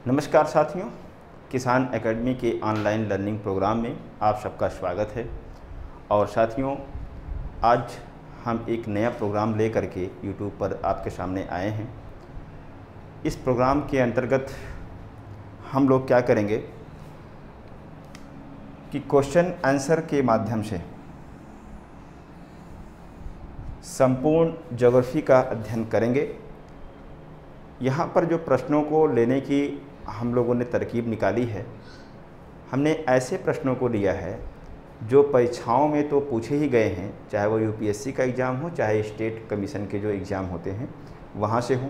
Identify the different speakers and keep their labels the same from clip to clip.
Speaker 1: नमस्कार साथियों, किसान एकेडमी के ऑनलाइन लर्निंग प्रोग्राम में आप सबका स्वागत है। और साथियों, आज हम एक नया प्रोग्राम ले करके यूट्यूब पर आपके सामने आए हैं। इस प्रोग्राम के अंतर्गत हम लोग क्या करेंगे कि क्वेश्चन आंसर के माध्यम से संपूर्ण ज्योग्राफी का अध्ययन करेंगे। यहाँ पर जो प्रश्नों को लेने की हम लोगों ने तरकीब निकाली है, हमने ऐसे प्रश्नों को लिया है जो परीक्षाओं में तो पूछे ही गए हैं, चाहे वो यूपीएससी का एग्ज़ाम हो, चाहे स्टेट कमीशन के जो एग्ज़ाम होते हैं वहाँ से हों।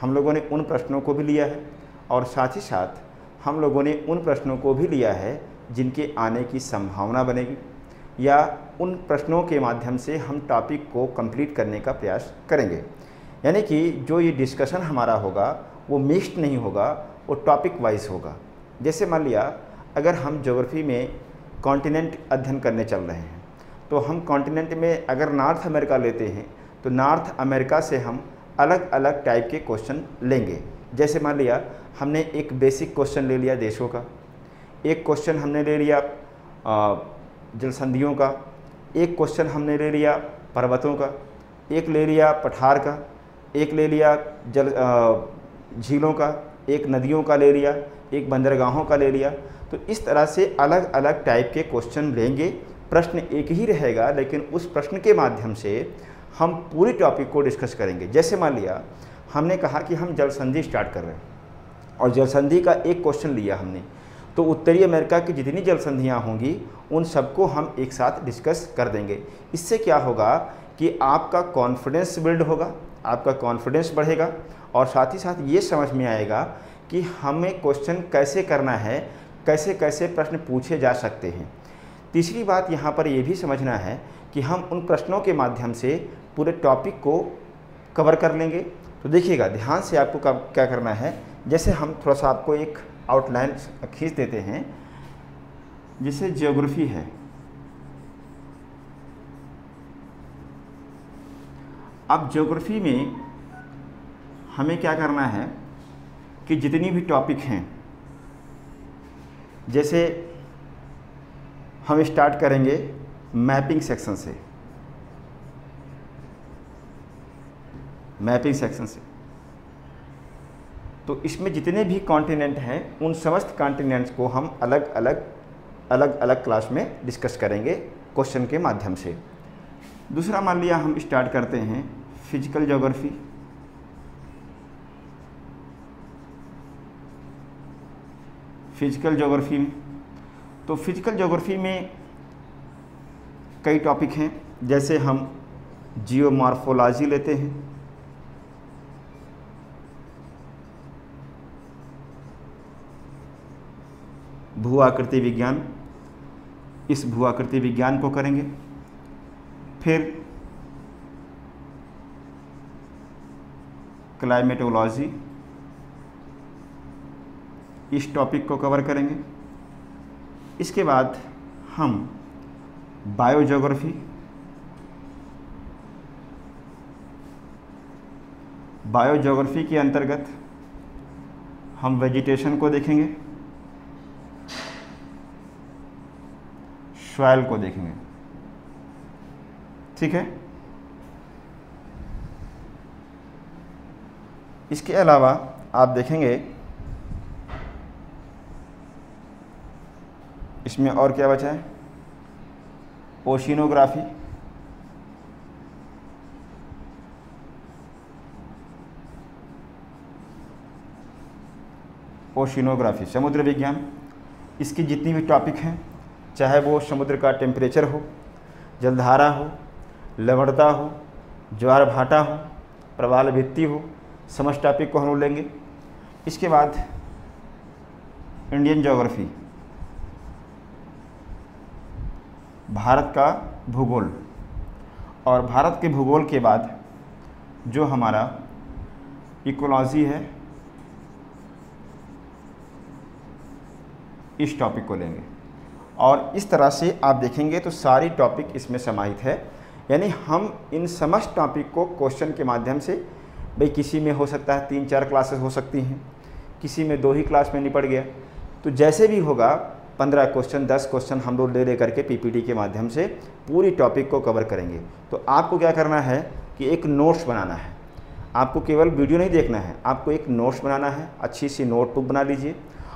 Speaker 1: हम लोगों ने उन प्रश्नों को भी लिया है और साथ ही साथ हम लोगों ने उन प्रश्नों को भी लिया है जिनके आने की संभावना बनेगी, या उन प्रश्नों के माध्यम से हम टॉपिक को कंप्लीट करने का प्रयास करेंगे। यानी कि जो ये डिस्कशन हमारा होगा वो मिक्स्ड नहीं होगा, वो टॉपिक वाइज होगा। जैसे मान लिया अगर हम ज्योग्राफी में कॉन्टिनेंट अध्ययन करने चल रहे हैं तो हम कॉन्टिनेंट में अगर नॉर्थ अमेरिका लेते हैं तो नॉर्थ अमेरिका से हम अलग अलग टाइप के क्वेश्चन लेंगे। जैसे मान लिया हमने एक बेसिक क्वेश्चन ले लिया देशों का, एक क्वेश्चन हमने ले लिया जलसंधियों का, एक क्वेश्चन हमने ले लिया पर्वतों का, एक ले लिया पठार का, एक ले लिया झीलों का, एक नदियों का ले लिया, एक बंदरगाहों का ले लिया। तो इस तरह से अलग अलग टाइप के क्वेश्चन लेंगे। प्रश्न एक ही रहेगा लेकिन उस प्रश्न के माध्यम से हम पूरी टॉपिक को डिस्कस करेंगे। जैसे मान लिया हमने कहा कि हम जलसंधि स्टार्ट कर रहे हैं और जलसंधि का एक क्वेश्चन लिया हमने, तो उत्तरी अमेरिका की जितनी जलसंधियाँ होंगी उन सबको हम एक साथ डिस्कस कर देंगे। इससे क्या होगा कि आपका कॉन्फिडेंस बिल्ड होगा, आपका कॉन्फिडेंस बढ़ेगा और साथ ही साथ ये समझ में आएगा कि हमें क्वेश्चन कैसे करना है, कैसे कैसे प्रश्न पूछे जा सकते हैं। तीसरी बात यहाँ पर ये भी समझना है कि हम उन प्रश्नों के माध्यम से पूरे टॉपिक को कवर कर लेंगे। तो देखिएगा ध्यान से आपको क्या करना है। जैसे हम थोड़ा सा आपको एक आउटलाइन खींच देते हैं, जैसे ज्योग्राफी है। अब ज्योग्राफी में हमें क्या करना है कि जितनी भी टॉपिक हैं, जैसे हम स्टार्ट करेंगे मैपिंग सेक्शन से। मैपिंग सेक्शन से तो इसमें जितने भी कॉन्टिनेंट हैं उन समस्त कॉन्टिनेंट्स को हम अलग अलग क्लास में डिस्कस करेंगे क्वेश्चन के माध्यम से। दूसरा मान लिया हम स्टार्ट करते हैं फिजिकल ज्योग्राफी। फिजिकल ज्योग्राफी में तो फिजिकल ज्योग्राफी में कई टॉपिक हैं। जैसे हम जियोमॉर्फोलॉजी लेते हैं, भू आकृति विज्ञान, इस भू आकृति विज्ञान को करेंगे। फिर क्लाइमेटोलॉजी, इस टॉपिक को कवर करेंगे। इसके बाद हम बायोज्योग्राफी, बायोज्योग्राफी के अंतर्गत हम वेजिटेशन को देखेंगे, सॉइल को देखेंगे। ठीक है। इसके अलावा आप देखेंगे इसमें और क्या बचा है, ओशिनोग्राफी, ओशिनोग्राफी समुद्र विज्ञान। इसकी जितनी भी टॉपिक हैं, चाहे वो समुद्र का टेम्परेचर हो, जलधारा हो, लवणता हो, ज्वार भाटा हो, प्रवाल भित्ति हो, समस्त टॉपिक को हम लोग लेंगे। इसके बाद इंडियन ज्योग्राफी, भारत का भूगोल, और भारत के भूगोल के बाद जो हमारा इकोलॉजी है, इस टॉपिक को लेंगे। और इस तरह से आप देखेंगे तो सारी टॉपिक इसमें समाहित है। यानी हम इन समस्त टॉपिक को क्वेश्चन के माध्यम से, भाई किसी में हो सकता है 3-4 क्लासेस हो सकती हैं, किसी में 2 ही क्लास में निपट गया। तो जैसे भी होगा 15 क्वेश्चन 10 क्वेश्चन हम लोग ले करके पीपीटी के माध्यम से पूरी टॉपिक को कवर करेंगे। तो आपको क्या करना है कि एक नोट्स बनाना है, आपको केवल वीडियो नहीं देखना है, आपको एक नोट्स बनाना है। अच्छी सी नोटबुक बना लीजिए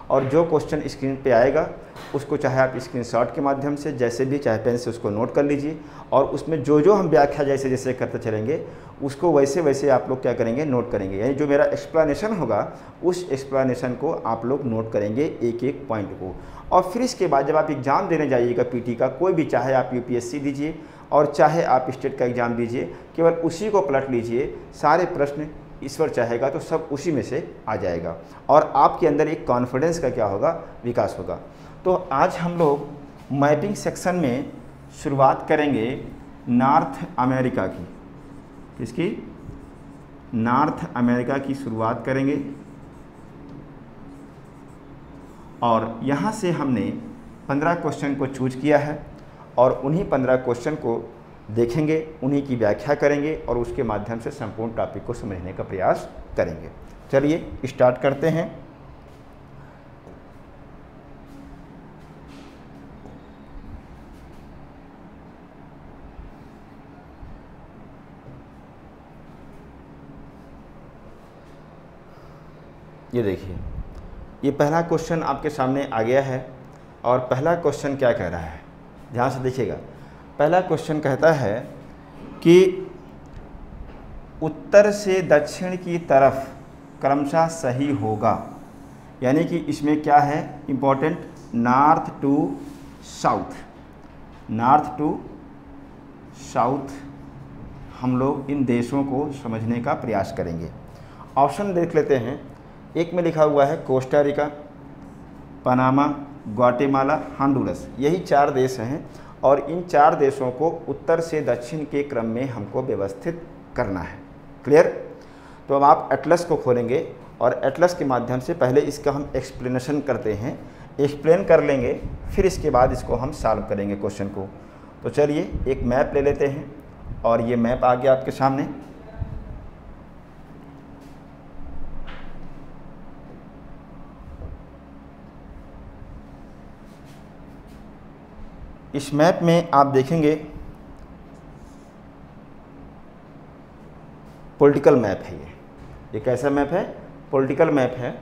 Speaker 1: और जो क्वेश्चन स्क्रीन पे आएगा उसको चाहे आप स्क्रीनशॉट के माध्यम से जैसे भी चाहे पेन से उसको नोट कर लीजिए और उसमें जो जो हम व्याख्या जैसे जैसे करते चलेंगे उसको वैसे वैसे आप लोग क्या करेंगे, नोट करेंगे। यानी जो मेरा एक्सप्लेनेशन होगा उस एक्सप्लेनेशन को आप लोग नोट करेंगे एक एक पॉइंट को। और फिर इसके बाद जब आप एग्ज़ाम देने जाइएगा पीटी का, कोई भी, चाहे आप यूपीएससी दीजिए और चाहे आप स्टेट का एग्ज़ाम दीजिए, केवल उसी को पलट लीजिए, सारे प्रश्न ईश्वर चाहेगा तो सब उसी में से आ जाएगा और आपके अंदर एक कॉन्फिडेंस का क्या होगा, विकास होगा। तो आज हम लोग मैपिंग सेक्शन में शुरुआत करेंगे नॉर्थ अमेरिका की। किसकी? नॉर्थ अमेरिका की शुरुआत करेंगे और यहाँ से हमने 15 क्वेश्चन को चूज किया है और उन्हीं 15 क्वेश्चन को देखेंगे, उन्हीं की व्याख्या करेंगे और उसके माध्यम से संपूर्ण टॉपिक को समझने का प्रयास करेंगे। चलिए स्टार्ट करते हैं। ये देखिए, ये पहला क्वेश्चन आपके सामने आ गया है और पहला क्वेश्चन क्या कह रहा है, ध्यान से देखिएगा। पहला क्वेश्चन कहता है कि उत्तर से दक्षिण की तरफ क्रमशः सही होगा, यानी कि इसमें क्या है important, north to south, north to south हम लोग इन देशों को समझने का प्रयास करेंगे। ऑप्शन देख लेते हैं। एक में लिखा हुआ है Costa Rica, Panama, Guatemala, Honduras. यही 4 देश हैं और इन 4 देशों को उत्तर से दक्षिण के क्रम में हमको व्यवस्थित करना है। क्लियर? तो अब आप एटलस को खोलेंगे और एटलस के माध्यम से पहले इसका हम एक्सप्लेनेशन करते हैं, एक्सप्लेन कर लेंगे, फिर इसके बाद इसको हम सॉल्व करेंगे क्वेश्चन को। तो चलिए एक मैप ले लेते हैं और ये मैप आ गया आपके सामने। इस मैप में आप देखेंगे पॉलिटिकल मैप है। ये कैसा मैप है? पॉलिटिकल मैप है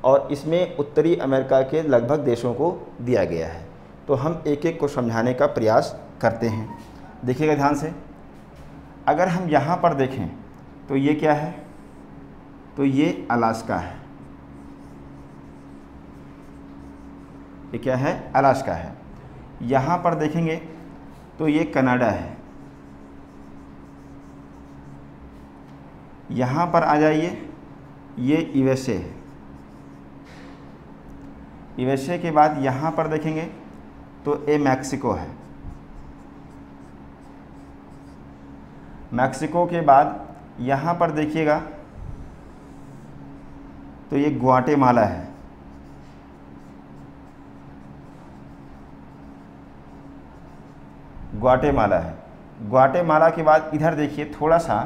Speaker 1: और इसमें उत्तरी अमेरिका के लगभग देशों को दिया गया है। तो हम एक एक को समझाने का प्रयास करते हैं। देखिएगा ध्यान से, अगर हम यहाँ पर देखें तो ये क्या है, तो ये अलास्का है। ये क्या है? अलास्का है। यहाँ पर देखेंगे तो ये कनाडा है। यहाँ पर आ जाइए, ये यूएसए है। यूएसए के बाद यहाँ पर देखेंगे तो ये मैक्सिको है। मैक्सिको के बाद यहाँ पर देखिएगा तो ये ग्वाटेमाला है। ग्वाटेमाला है। ग्वाटेमाला के बाद इधर देखिए, थोड़ा सा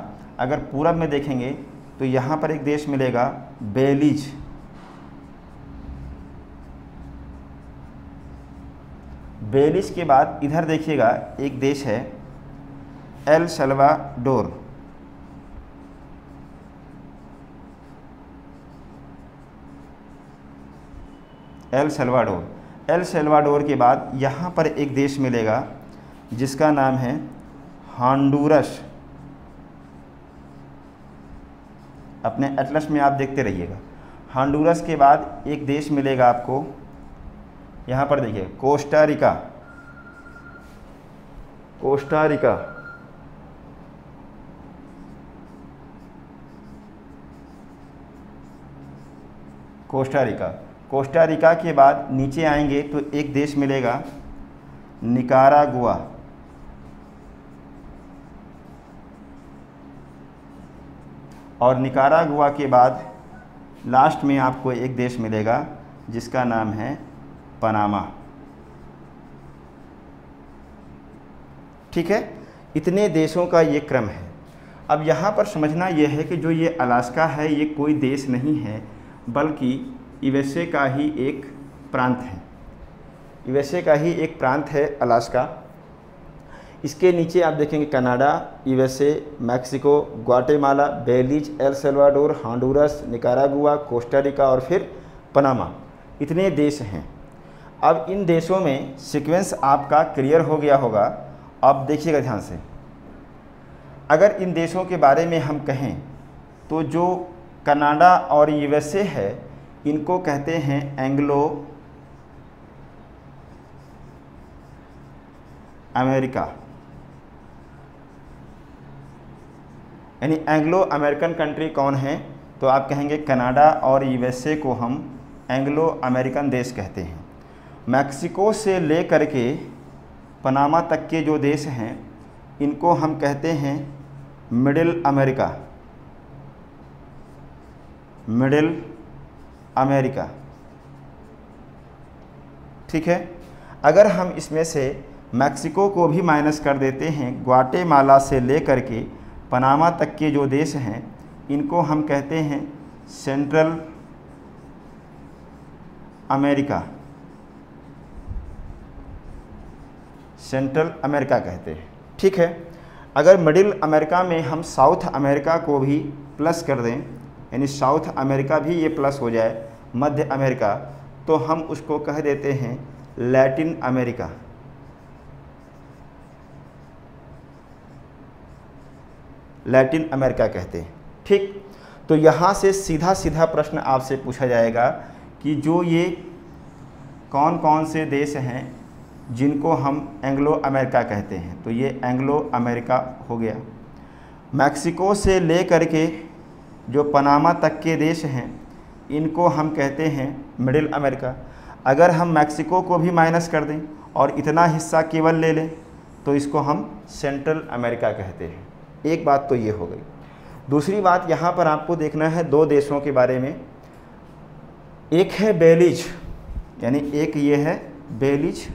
Speaker 1: अगर पूरब में देखेंगे तो यहाँ पर एक देश मिलेगा बेलीज। बेलीज के बाद इधर देखिएगा एक देश है El Salvador. El Salvador. El Salvador के बाद यहाँ पर एक देश मिलेगा जिसका नाम है होंडुरस। अपने एटलस में आप देखते रहिएगा। होंडुरस के बाद एक देश मिलेगा आपको, यहाँ पर देखिए, Costa Rica. Costa Rica. Costa Rica. Costa Rica के बाद नीचे आएंगे तो एक देश मिलेगा निकारागुआ। और निकारागुआ के बाद लास्ट में आपको एक देश मिलेगा जिसका नाम है पनामा। ठीक है, इतने देशों का ये क्रम है। अब यहाँ पर समझना ये है कि जो ये अलास्का है ये कोई देश नहीं है, बल्कि यूएसए का ही एक प्रांत है, यूएसए का ही एक प्रांत है अलास्का। इसके नीचे आप देखेंगे Canada, USA, Mexico, Guatemala, Belize, El Salvador, Honduras, Nicaragua, Costa Rica और फिर पनामा, इतने देश हैं। अब इन देशों में सीक्वेंस आपका क्लियर हो गया होगा। अब देखिएगा ध्यान से, अगर इन देशों के बारे में हम कहें तो जो कनाडा और यूएसए है इनको कहते हैं एंग्लो अमेरिका, यानी एंग्लो अमेरिकन कंट्री कौन है, तो आप कहेंगे कनाडा और यूएसए को हम एंग्लो अमेरिकन देश कहते हैं। मैक्सिको से ले करके पनामा तक के जो देश हैं इनको हम कहते हैं मिडिल अमेरिका, मिडिल अमेरिका, ठीक है। अगर हम इसमें से मैक्सिको को भी माइनस कर देते हैं, ग्वाटेमाला से ले करके पनामा तक के जो देश हैं इनको हम कहते हैं सेंट्रल अमेरिका, सेंट्रल अमेरिका कहते हैं, ठीक है। अगर मिडिल अमेरिका में हम साउथ अमेरिका को भी प्लस कर दें, यानी साउथ अमेरिका भी ये प्लस हो जाए, मध्य अमेरिका, तो हम उसको कह देते हैं लैटिन अमेरिका, लैटिन अमेरिका कहते हैं, ठीक। तो यहाँ से सीधा सीधा प्रश्न आपसे पूछा जाएगा कि जो ये कौन कौन से देश हैं जिनको हम एंग्लो अमेरिका कहते हैं, तो ये एंग्लो अमेरिका हो गया। मैक्सिको से ले करके जो पनामा तक के देश हैं इनको हम कहते हैं मिडिल अमेरिका। अगर हम मैक्सिको को भी माइनस कर दें और इतना हिस्सा केवल ले लें तो इसको हम सेंट्रल अमेरिका कहते हैं। एक बात तो ये हो गई। दूसरी बात यहाँ पर आपको देखना है दो देशों के बारे में। एक है बेलीज, यानी एक ये है बेलीज,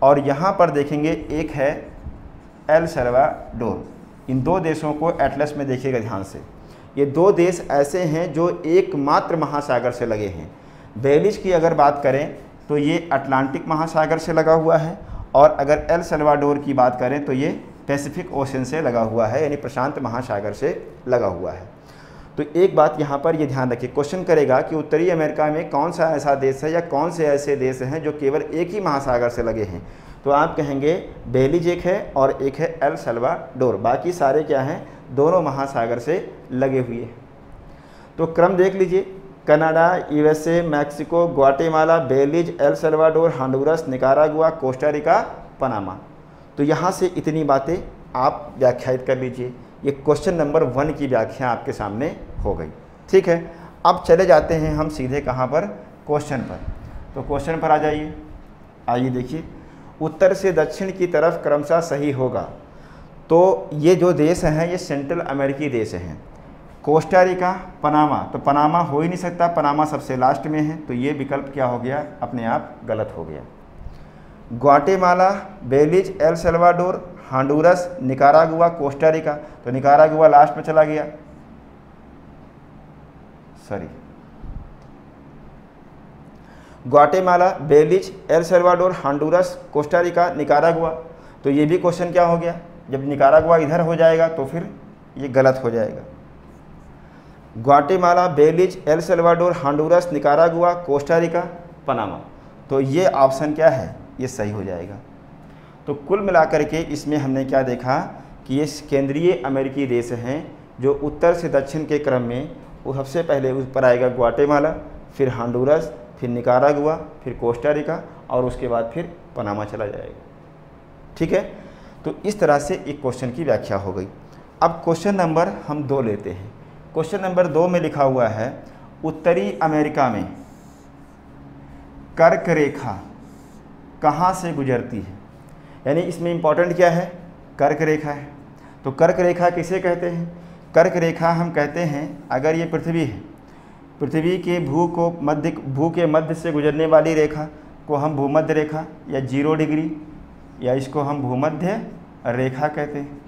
Speaker 1: और यहाँ पर देखेंगे एक है एल सल्वाडोर। इन दो देशों को एटलस में देखिएगा ध्यान से। ये दो देश ऐसे हैं जो एकमात्र महासागर से लगे हैं। बेलीज की अगर बात करें तो ये अटलांटिक महासागर से लगा हुआ है, और अगर एल सल्वाडोर की बात करें तो ये पैसिफिक ओशन से लगा हुआ है, यानी प्रशांत महासागर से लगा हुआ है। तो एक बात यहाँ पर ये ध्यान रखिए, क्वेश्चन करेगा कि उत्तरी अमेरिका में कौन सा ऐसा देश है या कौन से ऐसे देश हैं जो केवल एक ही महासागर से लगे हैं, तो आप कहेंगे बेलीज एक है और एक है एल सल्वाडोर, बाकी सारे क्या हैं, दोनों महासागर से लगे हुए हैं। तो क्रम देख लीजिए, Canada, USA, Mexico, Guatemala, Belize, El Salvador, Honduras, Nicaragua, Costa Rica, Panama. तो यहाँ से इतनी बातें आप व्याख्यायित कर लीजिए। ये क्वेश्चन नंबर 1 की व्याख्या आपके सामने हो गई, ठीक है। अब चले जाते हैं हम सीधे कहाँ पर, क्वेश्चन पर। तो क्वेश्चन पर आ जाइए। आइए देखिए, उत्तर से दक्षिण की तरफ क्रमशः सही होगा। तो ये जो देश हैं ये सेंट्रल अमेरिकी देश हैं। कोस्टा रिका, पनामा, तो पनामा हो ही नहीं सकता, पनामा सबसे लास्ट में है, तो ये विकल्प क्या हो गया, अपने आप गलत हो गया। Guatemala, Belize, El Salvador, Honduras, Nicaragua, Costa Rica, तो निकारागुआ लास्ट में चला गया, sorry, Guatemala, Belize, El Salvador, Honduras, Costa Rica, Nicaragua, तो ये भी क्वेश्चन क्या हो गया, जब निकारागुआ इधर हो जाएगा तो फिर ये गलत हो जाएगा। Guatemala, Belize, El Salvador, Honduras, Nicaragua, Costa Rica, Panama, तो ये ऑप्शन क्या है, ये सही हो जाएगा। तो कुल मिलाकर के इसमें हमने क्या देखा कि ये केंद्रीय अमेरिकी देश हैं जो उत्तर से दक्षिण के क्रम में वो सबसे पहले उस पर आएगा ग्वाटेमाला, फिर हॉन्डुरस, फिर निकारागुआ, फिर कोस्टा रिका, और उसके बाद फिर पनामा चला जाएगा, ठीक है। तो इस तरह से एक क्वेश्चन की व्याख्या हो गई। अब क्वेश्चन नंबर हम 2 लेते हैं। क्वेश्चन नंबर 2 में लिखा हुआ है उत्तरी अमेरिका में कर्क रेखा कहाँ से गुजरती है, यानी इसमें इम्पॉर्टेंट क्या है, कर्क रेखा है। तो कर्क रेखा किसे कहते हैं, कर्क रेखा हम कहते हैं अगर ये पृथ्वी है, पृथ्वी के भू के मध्य से गुजरने वाली रेखा को हम भूमध्य रेखा या 0 डिग्री, या इसको हम भूमध्य रेखा कहते हैं,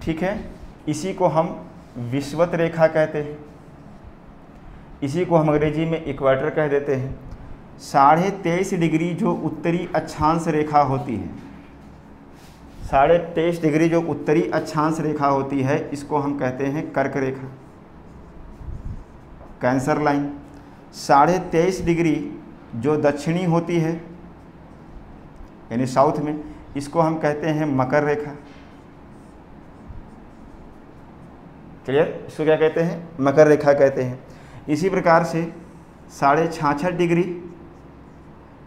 Speaker 1: ठीक है। इसी को हम विषुवत रेखा कहते हैं, इसी को हम अंग्रेजी में इक्वेटर कह देते हैं। 23.5 डिग्री जो उत्तरी अक्षांश रेखा होती है, 23.5 डिग्री जो उत्तरी अक्षांश रेखा होती है, इसको हम कहते हैं कर्क रेखा, कैंसर लाइन। 23.5 डिग्री जो दक्षिणी होती है यानी साउथ में, इसको हम कहते हैं मकर रेखा। क्लियर? इसको क्या कहते हैं? मकर रेखा कहते हैं। इसी प्रकार से 66.5 डिग्री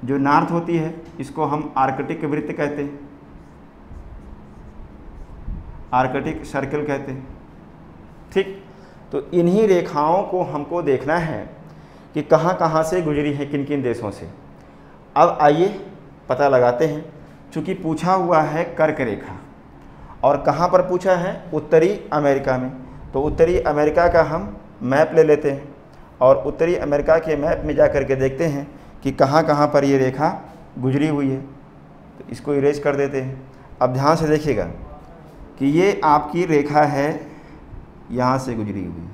Speaker 1: जो नॉर्थ होती है, इसको हम आर्कटिक वृत्त कहते हैं, आर्कटिक सर्कल कहते हैं। ठीक, तो इन्हीं रेखाओं को हमको देखना है कि कहाँ कहाँ से गुजरी है, किन किन देशों से। अब आइए पता लगाते हैं। चूँकि पूछा हुआ है कर्क रेखा और कहाँ पर पूछा है? उत्तरी अमेरिका में। तो उत्तरी अमेरिका का हम मैप ले लेते हैं और उत्तरी अमेरिका के मैप में जा कर के देखते हैं कि कहाँ कहाँ पर ये रेखा गुजरी हुई है। तो इसको इरेज कर देते हैं। अब ध्यान से देखिएगा कि ये आपकी रेखा है, यहाँ से गुजरी हुई,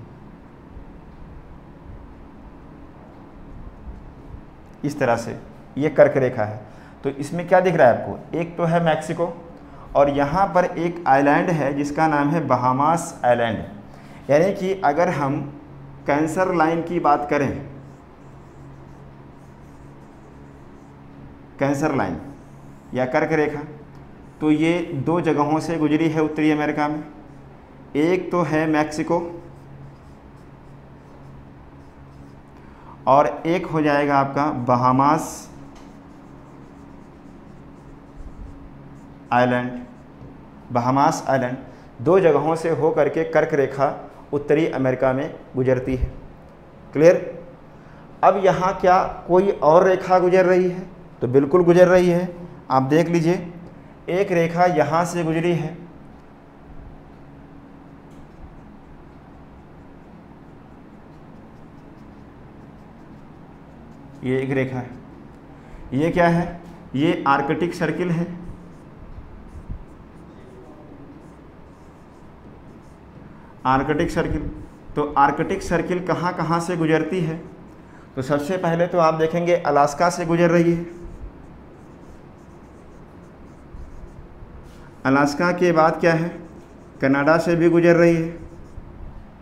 Speaker 1: इस तरह से ये कर्क रेखा है। तो इसमें क्या दिख रहा है आपको? एक तो है मैक्सिको और यहाँ पर एक आइलैंड है जिसका नाम है बहामास आइलैंड। यानी कि अगर हम कैंसर लाइन की बात करें, कैंसर लाइन या कर्क रेखा, तो ये 2 जगहों से गुजरी है उत्तरी अमेरिका में। एक तो है मैक्सिको और एक हो जाएगा आपका बहामास आइलैंड। बहामास आइलैंड 2 जगहों से हो करके कर्क रेखा उत्तरी अमेरिका में गुजरती है। क्लियर? अब यहाँ क्या कोई और रेखा गुजर रही है? तो बिल्कुल गुजर रही है। आप देख लीजिए, एक रेखा यहाँ से गुजरी है, ये एक रेखा है। ये क्या है? ये आर्कटिक सर्किल है। आर्कटिक सर्किल, तो आर्कटिक सर्किल कहाँ कहाँ से गुजरती है? तो सबसे पहले तो आप देखेंगे अलास्का से गुजर रही है। अलास्का के बाद क्या है? कनाडा से भी गुजर रही है।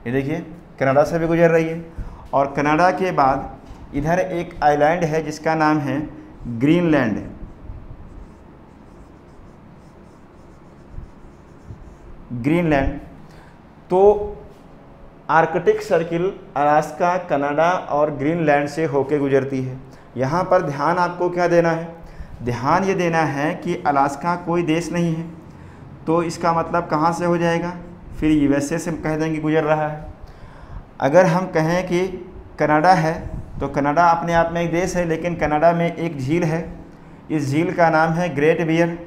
Speaker 1: ये देखिए, कनाडा से भी गुजर रही है। और कनाडा के बाद इधर एक आइलैंड है जिसका नाम है ग्रीनलैंड। ग्रीनलैंड। तो आर्कटिक सर्किल अलास्का, कनाडा और ग्रीनलैंड से होके गुजरती है। यहाँ पर ध्यान आपको क्या देना है? ध्यान ये देना है कि अलास्का कोई देश नहीं है, तो इसका मतलब कहाँ से हो जाएगा? फिर यूएसए से कह देंगे गुजर रहा है। अगर हम कहें कि कनाडा है, तो कनाडा अपने आप में एक देश है, लेकिन कनाडा में एक झील है। इस झील का नाम है ग्रेट बियर,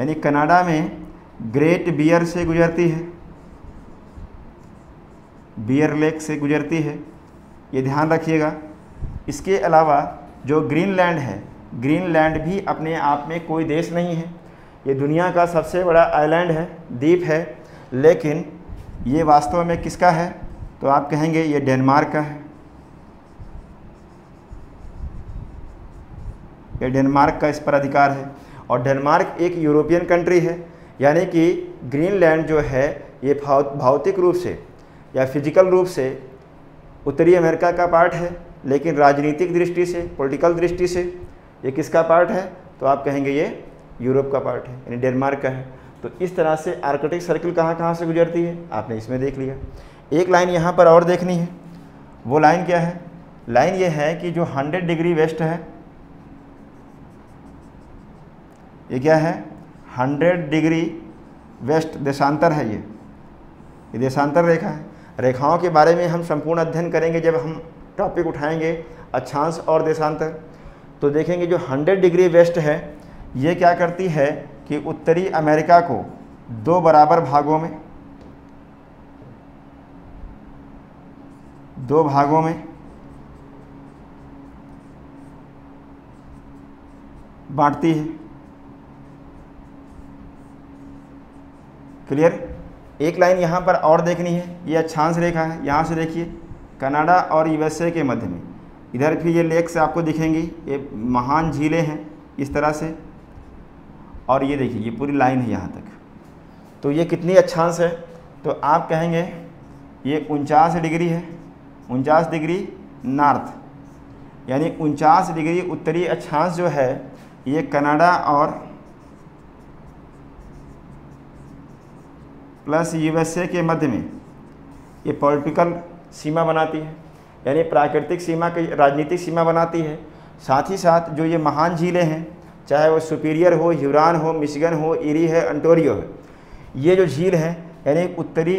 Speaker 1: यानी कनाडा में ग्रेट बियर से गुजरती है, बियर लेक से गुजरती है। ये ध्यान रखिएगा। इसके अलावा जो ग्रीनलैंड है, ग्रीनलैंड भी अपने आप में कोई देश नहीं है। ये दुनिया का सबसे बड़ा आइलैंड है, द्वीप है, लेकिन ये वास्तव में किसका है? तो आप कहेंगे ये डेनमार्क का है। ये डेनमार्क का इस पर अधिकार है। और डेनमार्क एक यूरोपियन कंट्री है, यानी कि ग्रीनलैंड जो है ये भौतिक रूप से या फिजिकल रूप से उत्तरी अमेरिका का पार्ट है, लेकिन राजनीतिक दृष्टि से, पॉलिटिकल दृष्टि से ये किसका पार्ट है? तो आप कहेंगे ये यूरोप का पार्ट है, यानी डेनमार्क का है। तो इस तरह से आर्कटिक सर्किल कहाँ कहाँ से गुजरती है आपने इसमें देख लिया। एक लाइन यहाँ पर और देखनी है। वो लाइन क्या है? लाइन ये है कि जो 100 डिग्री वेस्ट है, ये क्या है? 100 डिग्री वेस्ट देशांतर है। ये देशांतर रेखा है। रेखाओं के बारे में हम संपूर्ण अध्ययन करेंगे जब हम टॉपिक उठाएंगे अक्षांश और देशांतर। तो देखेंगे जो 100 डिग्री वेस्ट है, ये क्या करती है कि उत्तरी अमेरिका को 2 बराबर भागों में, 2 भागों में बांटती है। क्लियर? एक लाइन यहाँ पर और देखनी है। ये अक्षांश रेखा है, यहाँ से देखिए कनाडा और यूएसए के मध्य में। इधर भी ये लेक्स आपको दिखेंगी, ये महान झीलें हैं इस तरह से, और ये देखिए ये पूरी लाइन है यहाँ तक। तो ये कितनी अक्षांश है, तो आप कहेंगे ये 49 डिग्री है, 49 डिग्री नॉर्थ, यानी 49 डिग्री उत्तरी अक्षांश जो है ये कनाडा और प्लस यूएसए के मध्य में ये पॉलिटिकल सीमा बनाती है, यानी प्राकृतिक सीमा की राजनीतिक सीमा बनाती है। साथ ही साथ जो ये महान झीलें हैं, चाहे वो सुपीरियर हो, ह्यूरॉन हो, मिशिगन हो, ईरी है, ओंटारियो है, ये जो झील है यानी उत्तरी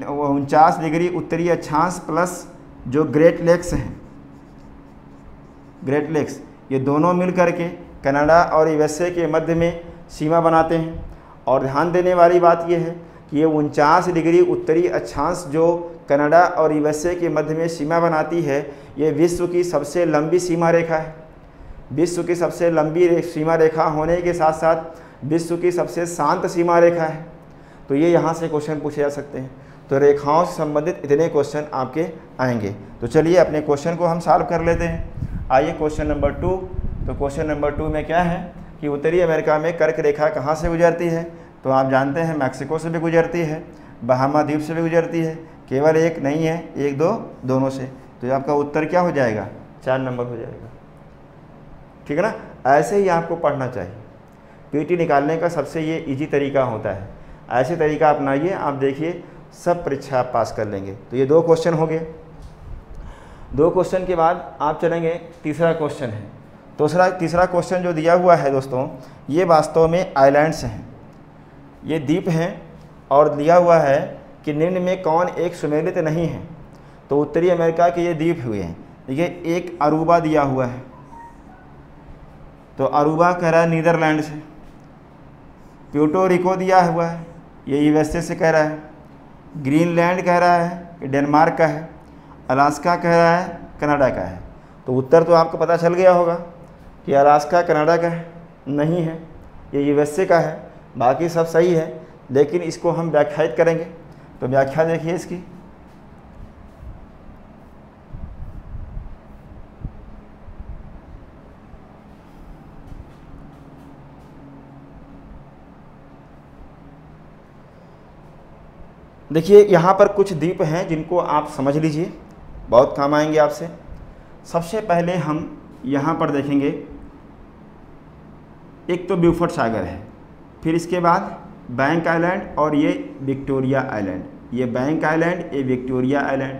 Speaker 1: 49 डिग्री उत्तरी अक्षांश प्लस जो ग्रेट लेक्स हैं, ग्रेट लेक्स, ये दोनों मिल करके कनाडा और यूएसए के मध्य में सीमा बनाते हैं। और ध्यान देने वाली बात यह है कि ये 49 डिग्री उत्तरी अक्षांश जो कनाडा और यूएसए के मध्य में सीमा बनाती है, ये विश्व की सबसे लंबी सीमा रेखा है। विश्व की सबसे लंबी सीमा रेखा होने के साथ साथ विश्व की सबसे शांत सीमा रेखा है। तो ये यहाँ से क्वेश्चन पूछे जा सकते हैं। तो रेखाओं से संबंधित इतने क्वेश्चन आपके आएंगे। तो चलिए अपने क्वेश्चन को हम सॉल्व कर लेते हैं। आइए क्वेश्चन नंबर 2। तो क्वेश्चन नंबर 2 में क्या है कि उत्तरी अमेरिका में कर्क रेखा कहाँ से गुजरती है, तो आप जानते हैं मैक्सिको से भी गुजरती है, बहामा द्वीप से भी गुजरती है, केवल एक नहीं है, एक दो दोनों से। तो आपका उत्तर क्या हो जाएगा, 4 नंबर हो जाएगा। ठीक है ना, ऐसे ही आपको पढ़ना चाहिए। पीटी निकालने का सबसे ये इजी तरीका होता है, ऐसे तरीका अपनाइए, आप देखिए सब परीक्षा आप पास कर लेंगे। तो ये 2 क्वेश्चन हो गए। 2 क्वेश्चन के बाद आप चलेंगे, तीसरा क्वेश्चन है। तीसरा क्वेश्चन जो दिया हुआ है दोस्तों, ये वास्तव में आइलैंड्स हैं, ये द्वीप हैं, और दिया हुआ है कि निम्न में कौन एक सुमेलित नहीं है। तो उत्तरी अमेरिका के ये द्वीप हुए हैं। देखिए एक अरूबा दिया हुआ है, तो अरूबा कह रहा है नीदरलैंड से। प्यूर्टो रिको दिया हुआ है, ये यूएसए से कह रहा है। ग्रीनलैंड कह रहा है कि डेनमार्क का है। अलास्का कह रहा है कनाडा का है। तो उत्तर तो आपको पता चल गया होगा कि अलास्का कनाडा का है, नहीं है, ये यूएसए का है। बाकी सब सही है, लेकिन इसको हम व्याख्यायित करेंगे। तो व्याख्या देखिए इसकी, देखिए यहाँ पर कुछ द्वीप हैं जिनको आप समझ लीजिए, बहुत काम आएंगे आपसे। सबसे पहले हम यहाँ पर देखेंगे, एक तो ब्यूफोर्ट सागर है, फिर इसके बाद बैंक आइलैंड और ये विक्टोरिया आइलैंड। ये बैंक आइलैंड, ये विक्टोरिया आइलैंड,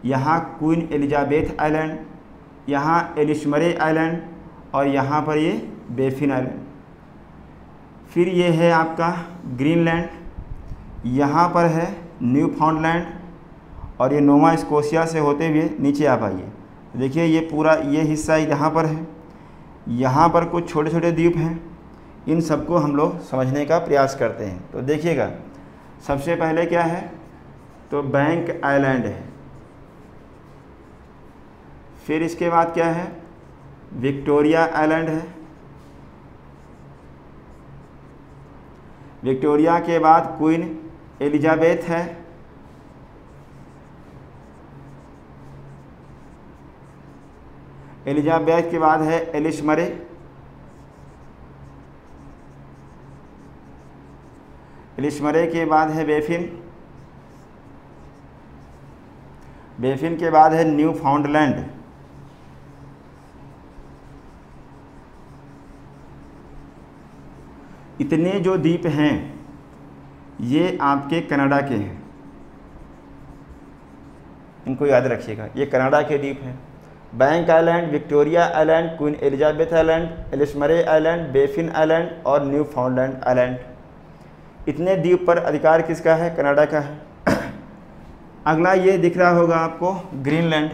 Speaker 1: यहाँ क्वीन एलिजाबेथ आइलैंड, यहाँ एलिशमरे आइलैंड, और यहाँ पर ये बेफिन आइलैंड। फिर ये है आपका ग्रीनलैंड, यहाँ पर है न्यू फाउंडलैंड, और ये नोवा स्कोशिया से होते हुए नीचे आप आइए। देखिए ये पूरा ये हिस्सा यहाँ पर है। यहाँ पर कुछ छोटे छोटे द्वीप हैं, इन सबको हम लोग समझने का प्रयास करते हैं। तो देखिएगा, सबसे पहले क्या है, तो बैंक आइलैंड है। फिर इसके बाद क्या है, विक्टोरिया आइलैंड है। विक्टोरिया के बाद क्वीन एलिजाबेथ है। एलिजाबेथ के बाद है एलिशमरे। एलिशमरे के बाद है बेफिन। बेफिन के बाद है न्यू फाउंडलैंड। इतने जो द्वीप हैं ये आपके कनाडा के हैं, इनको याद रखिएगा, ये कनाडा के द्वीप हैं। Bank Island, Victoria Island, Queen Elizabeth Island, Ellesmere Island, Baffin Island और न्यू फाउंडलैंड आइलैंड। इतने द्वीप पर अधिकार किसका है, कनाडा का है। अगला ये दिख रहा होगा आपको ग्रीनलैंड।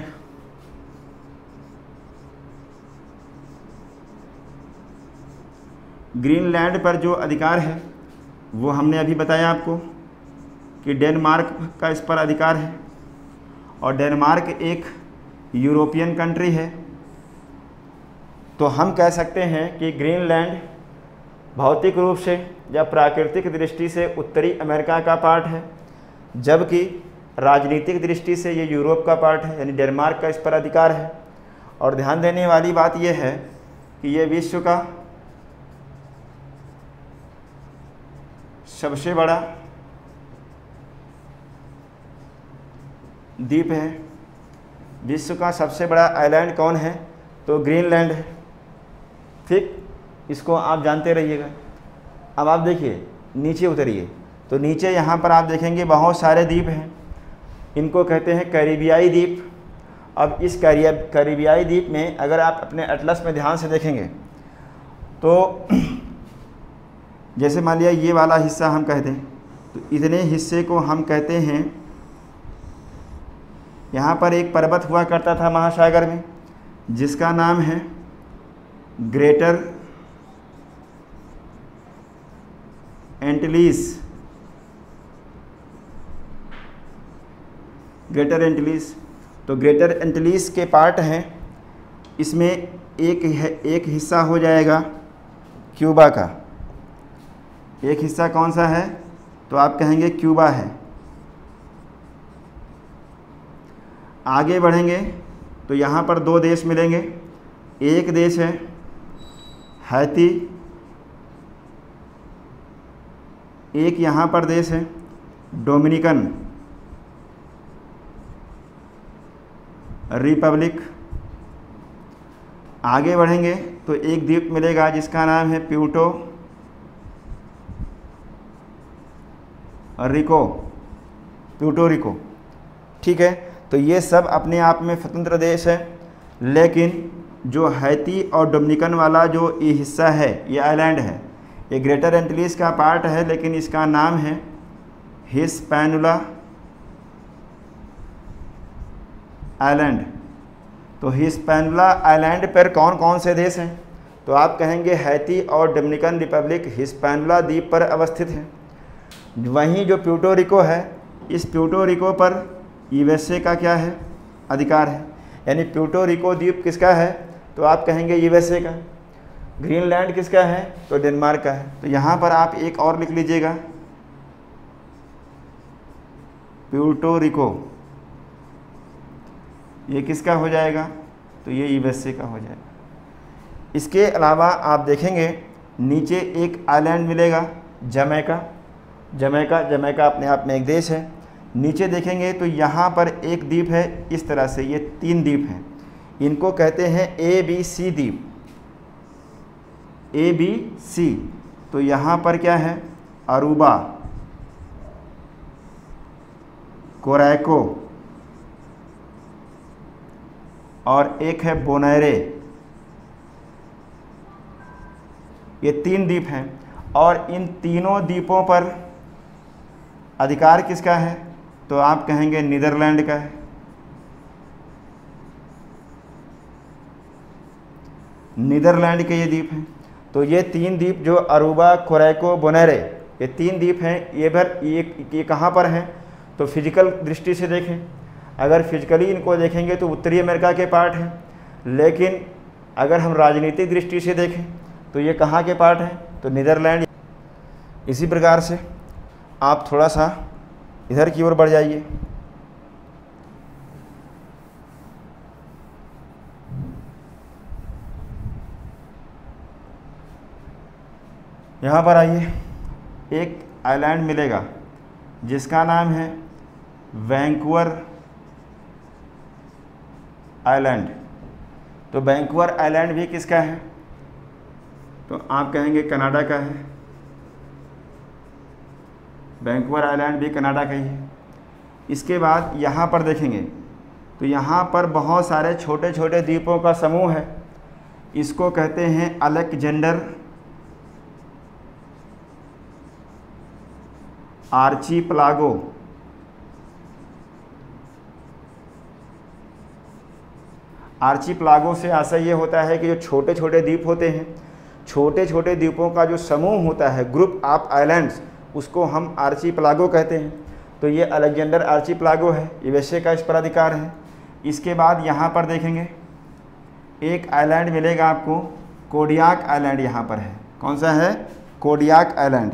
Speaker 1: ग्रीनलैंड पर जो अधिकार है वो हमने अभी बताया आपको कि डेनमार्क का इस पर अधिकार है, और डेनमार्क एक यूरोपियन कंट्री है। तो हम कह सकते हैं कि ग्रीनलैंड भौतिक रूप से या प्राकृतिक दृष्टि से उत्तरी अमेरिका का पार्ट है, जबकि राजनीतिक दृष्टि से ये यूरोप का पार्ट है, यानी डेनमार्क का इस पर अधिकार है। और ध्यान देने वाली बात यह है कि ये विश्व का सबसे बड़ा द्वीप है। विश्व का सबसे बड़ा आइलैंड कौन है? तो ग्रीनलैंड है। ठीक, इसको आप जानते रहिएगा। अब आप देखिए नीचे उतरिए तो नीचे यहाँ पर आप देखेंगे बहुत सारे द्वीप हैं, इनको कहते हैं कैरिबियाई द्वीप। अब इस कैरिबियाई द्वीप में अगर आप अपने एटलस में ध्यान से देखेंगे तो जैसे मान लिया ये वाला हिस्सा हम कहते हैं, तो इतने हिस्से को हम कहते हैं, यहाँ पर एक पर्वत हुआ करता था महासागर में जिसका नाम है ग्रेटर एंटिलीज। ग्रेटर एंटिलीज, तो ग्रेटर एंटिलीज के पार्ट हैं, इसमें एक हिस्सा हो जाएगा क्यूबा का। एक हिस्सा कौन सा है? तो आप कहेंगे क्यूबा है। आगे बढ़ेंगे तो यहाँ पर दो देश मिलेंगे। एक देश है हैती, एक यहाँ पर देश है डोमिनिकन रिपब्लिक। आगे बढ़ेंगे तो एक द्वीप मिलेगा जिसका नाम है प्यूर्टो रिको। ठीक है, तो ये सब अपने आप में स्वतंत्र देश है, लेकिन जो हैती और डोमिनिकन वाला जो ये हिस्सा है, ये आइलैंड है, ये ग्रेटर एंटिलीज का पार्ट है, लेकिन इसका नाम है हिस्पैनुला आइलैंड। तो हिस्पैनुला आइलैंड पर कौन कौन से देश हैं? तो आप कहेंगे हैती और डोमिनिकन रिपब्लिक हिस्पैनुला द्वीप पर अवस्थित है। वहीं जो प्यूर्टो रिको है, इस प्यूर्टो रिको पर यूएसए का क्या है? अधिकार है। यानी प्यूर्टो रिको द्वीप किसका है? तो आप कहेंगे यूएसए का। ग्रीनलैंड किसका है? तो डेनमार्क का है। तो यहाँ पर आप एक और लिख लीजिएगा, प्यूर्टो रिको, ये किसका हो जाएगा? तो ये यूएसए का हो जाएगा। इसके अलावा आप देखेंगे नीचे एक आइलैंड मिलेगा जमैका अपने आप में एक देश है। नीचे देखेंगे तो यहाँ पर एक द्वीप है, इस तरह से ये 3 द्वीप हैं, इनको कहते हैं ABC द्वीप, ABC। तो यहाँ पर क्या है? अरूबा, कोरैको और एक है बोनेरे। ये 3 द्वीप हैं और इन तीनों द्वीपों पर अधिकार किसका है? तो आप कहेंगे नीदरलैंड का है। नीदरलैंड के ये द्वीप हैं। तो ये 3 द्वीप जो अरूबा, कोरैको, बोनेरे, ये 3 द्वीप हैं, ये कहाँ पर हैं? तो फिजिकल दृष्टि से देखें, अगर फिजिकली इनको देखेंगे तो उत्तरी अमेरिका के पार्ट हैं, लेकिन अगर हम राजनीतिक दृष्टि से देखें तो ये कहाँ के पार्ट हैं? तो नीदरलैंड। इसी प्रकार से आप थोड़ा सा इधर की ओर बढ़ जाइए। यहाँ पर आइए, एक आइलैंड मिलेगा जिसका नाम है वैंकूवर आइलैंड। तो वैंकूवर आइलैंड भी किसका है? तो आप कहेंगे कनाडा का है। वैंकूवर आइलैंड भी कनाडा का ही है। इसके बाद यहाँ पर देखेंगे तो यहाँ पर बहुत सारे छोटे छोटे द्वीपों का समूह है, इसको कहते हैं अलेक्जेंडर आर्चीपलागो। आर्चीपलागो से आशय ये होता है कि जो छोटे छोटे द्वीप होते हैं, छोटे छोटे द्वीपों का जो समूह होता है, ग्रुप ऑफ आइलैंड्स, उसको हम आर्चीपलागो कहते हैं। तो ये अलेक्जेंडर आर्चीपलागो है, यूएसए का इस पर अधिकार है। इसके बाद यहाँ पर देखेंगे एक आइलैंड मिलेगा आपको, कोडियाक आइलैंड यहाँ पर है। कौन सा है? Kodiak island.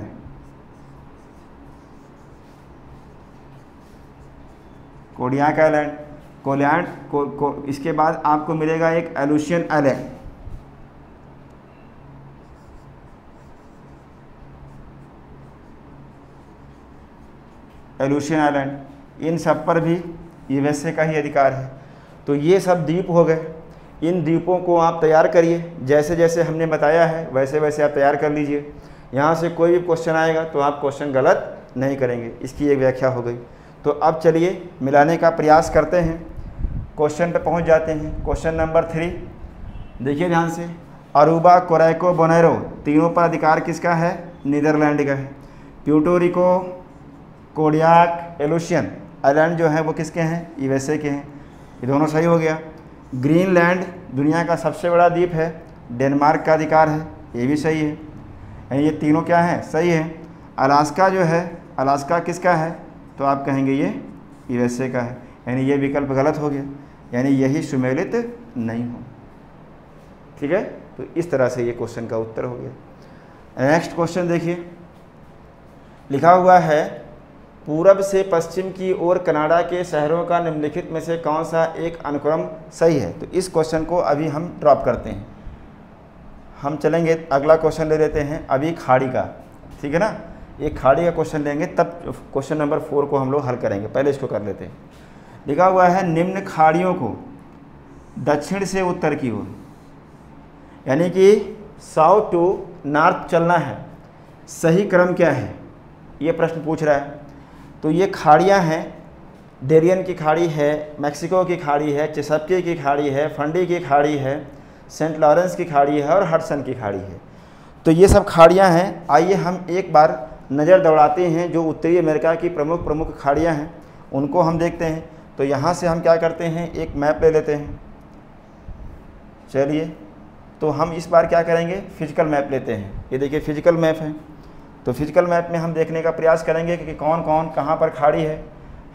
Speaker 1: कोडियाक आइलैंड, इसके बाद आपको मिलेगा एक एलुशियन आइलैंड, एलुशियन आइलैंड, इन सब पर भी यूएसए का ही अधिकार है। तो ये सब द्वीप हो गए। इन द्वीपों को आप तैयार करिए, जैसे जैसे हमने बताया है वैसे वैसे आप तैयार कर लीजिए। यहाँ से कोई भी क्वेश्चन आएगा तो आप क्वेश्चन गलत नहीं करेंगे, इसकी एक व्याख्या हो गई। तो अब चलिए मिलाने का प्रयास करते हैं, क्वेश्चन पे पहुँच जाते हैं। क्वेश्चन नंबर 3 देखिए ध्यान से, अरूबा, कोरैको, बोनेरो तीनों पर अधिकार किसका है? नीदरलैंड का है। Puerto Rico, Kodiak, Aleutian island जो है वो किसके हैं? यूएसए के हैं। ये दोनों सही हो गया। ग्रीनलैंड दुनिया का सबसे बड़ा द्वीप है, डेनमार्क का अधिकार है, ये भी सही है। यानी ये तीनों क्या हैं? सही है। अलास्का जो है, अलास्का किसका है? तो आप कहेंगे ये यूएसए का है, यानी ये विकल्प गलत हो गया, यानी यही सुमेलित नहीं हो। ठीक है, तो इस तरह से ये क्वेश्चन का उत्तर हो गया। नेक्स्ट क्वेश्चन देखिए, लिखा हुआ है पूरब से पश्चिम की ओर कनाडा के शहरों का निम्नलिखित में से कौन सा एक अनुक्रम सही है? तो इस क्वेश्चन को अभी हम ड्रॉप करते हैं, हम चलेंगे अगला क्वेश्चन ले लेते हैं अभी खाड़ी का। ठीक है ना, एक खाड़ी का क्वेश्चन लेंगे तब क्वेश्चन नंबर 4 को हम लोग हल करेंगे, पहले इसको कर लेते हैं। लिखा हुआ है निम्न खाड़ियों को दक्षिण से उत्तर की ओर, यानी कि साउथ टू नॉर्थ चलना है, सही क्रम क्या है? ये प्रश्न पूछ रहा है। तो ये खाड़ियाँ हैं, डेरियन की खाड़ी है, मैक्सिको की खाड़ी है, चेसपके की खाड़ी है, फंडी की खाड़ी है, सेंट लॉरेंस की खाड़ी है और हडसन की खाड़ी है। तो ये सब खाड़ियाँ हैं। आइए हम एक बार नज़र दौड़ाते हैं जो उत्तरी अमेरिका की प्रमुख प्रमुख खाड़ियाँ हैं उनको हम देखते हैं। तो यहाँ से हम क्या करते हैं, एक मैप ले लेते हैं। चलिए, तो हम इस बार क्या करेंगे, फिजिकल मैप लेते हैं। ये देखिए फिजिकल मैप है, तो फिजिकल मैप में हम देखने का प्रयास करेंगे कि कौन कौन कहाँ पर खाड़ी है,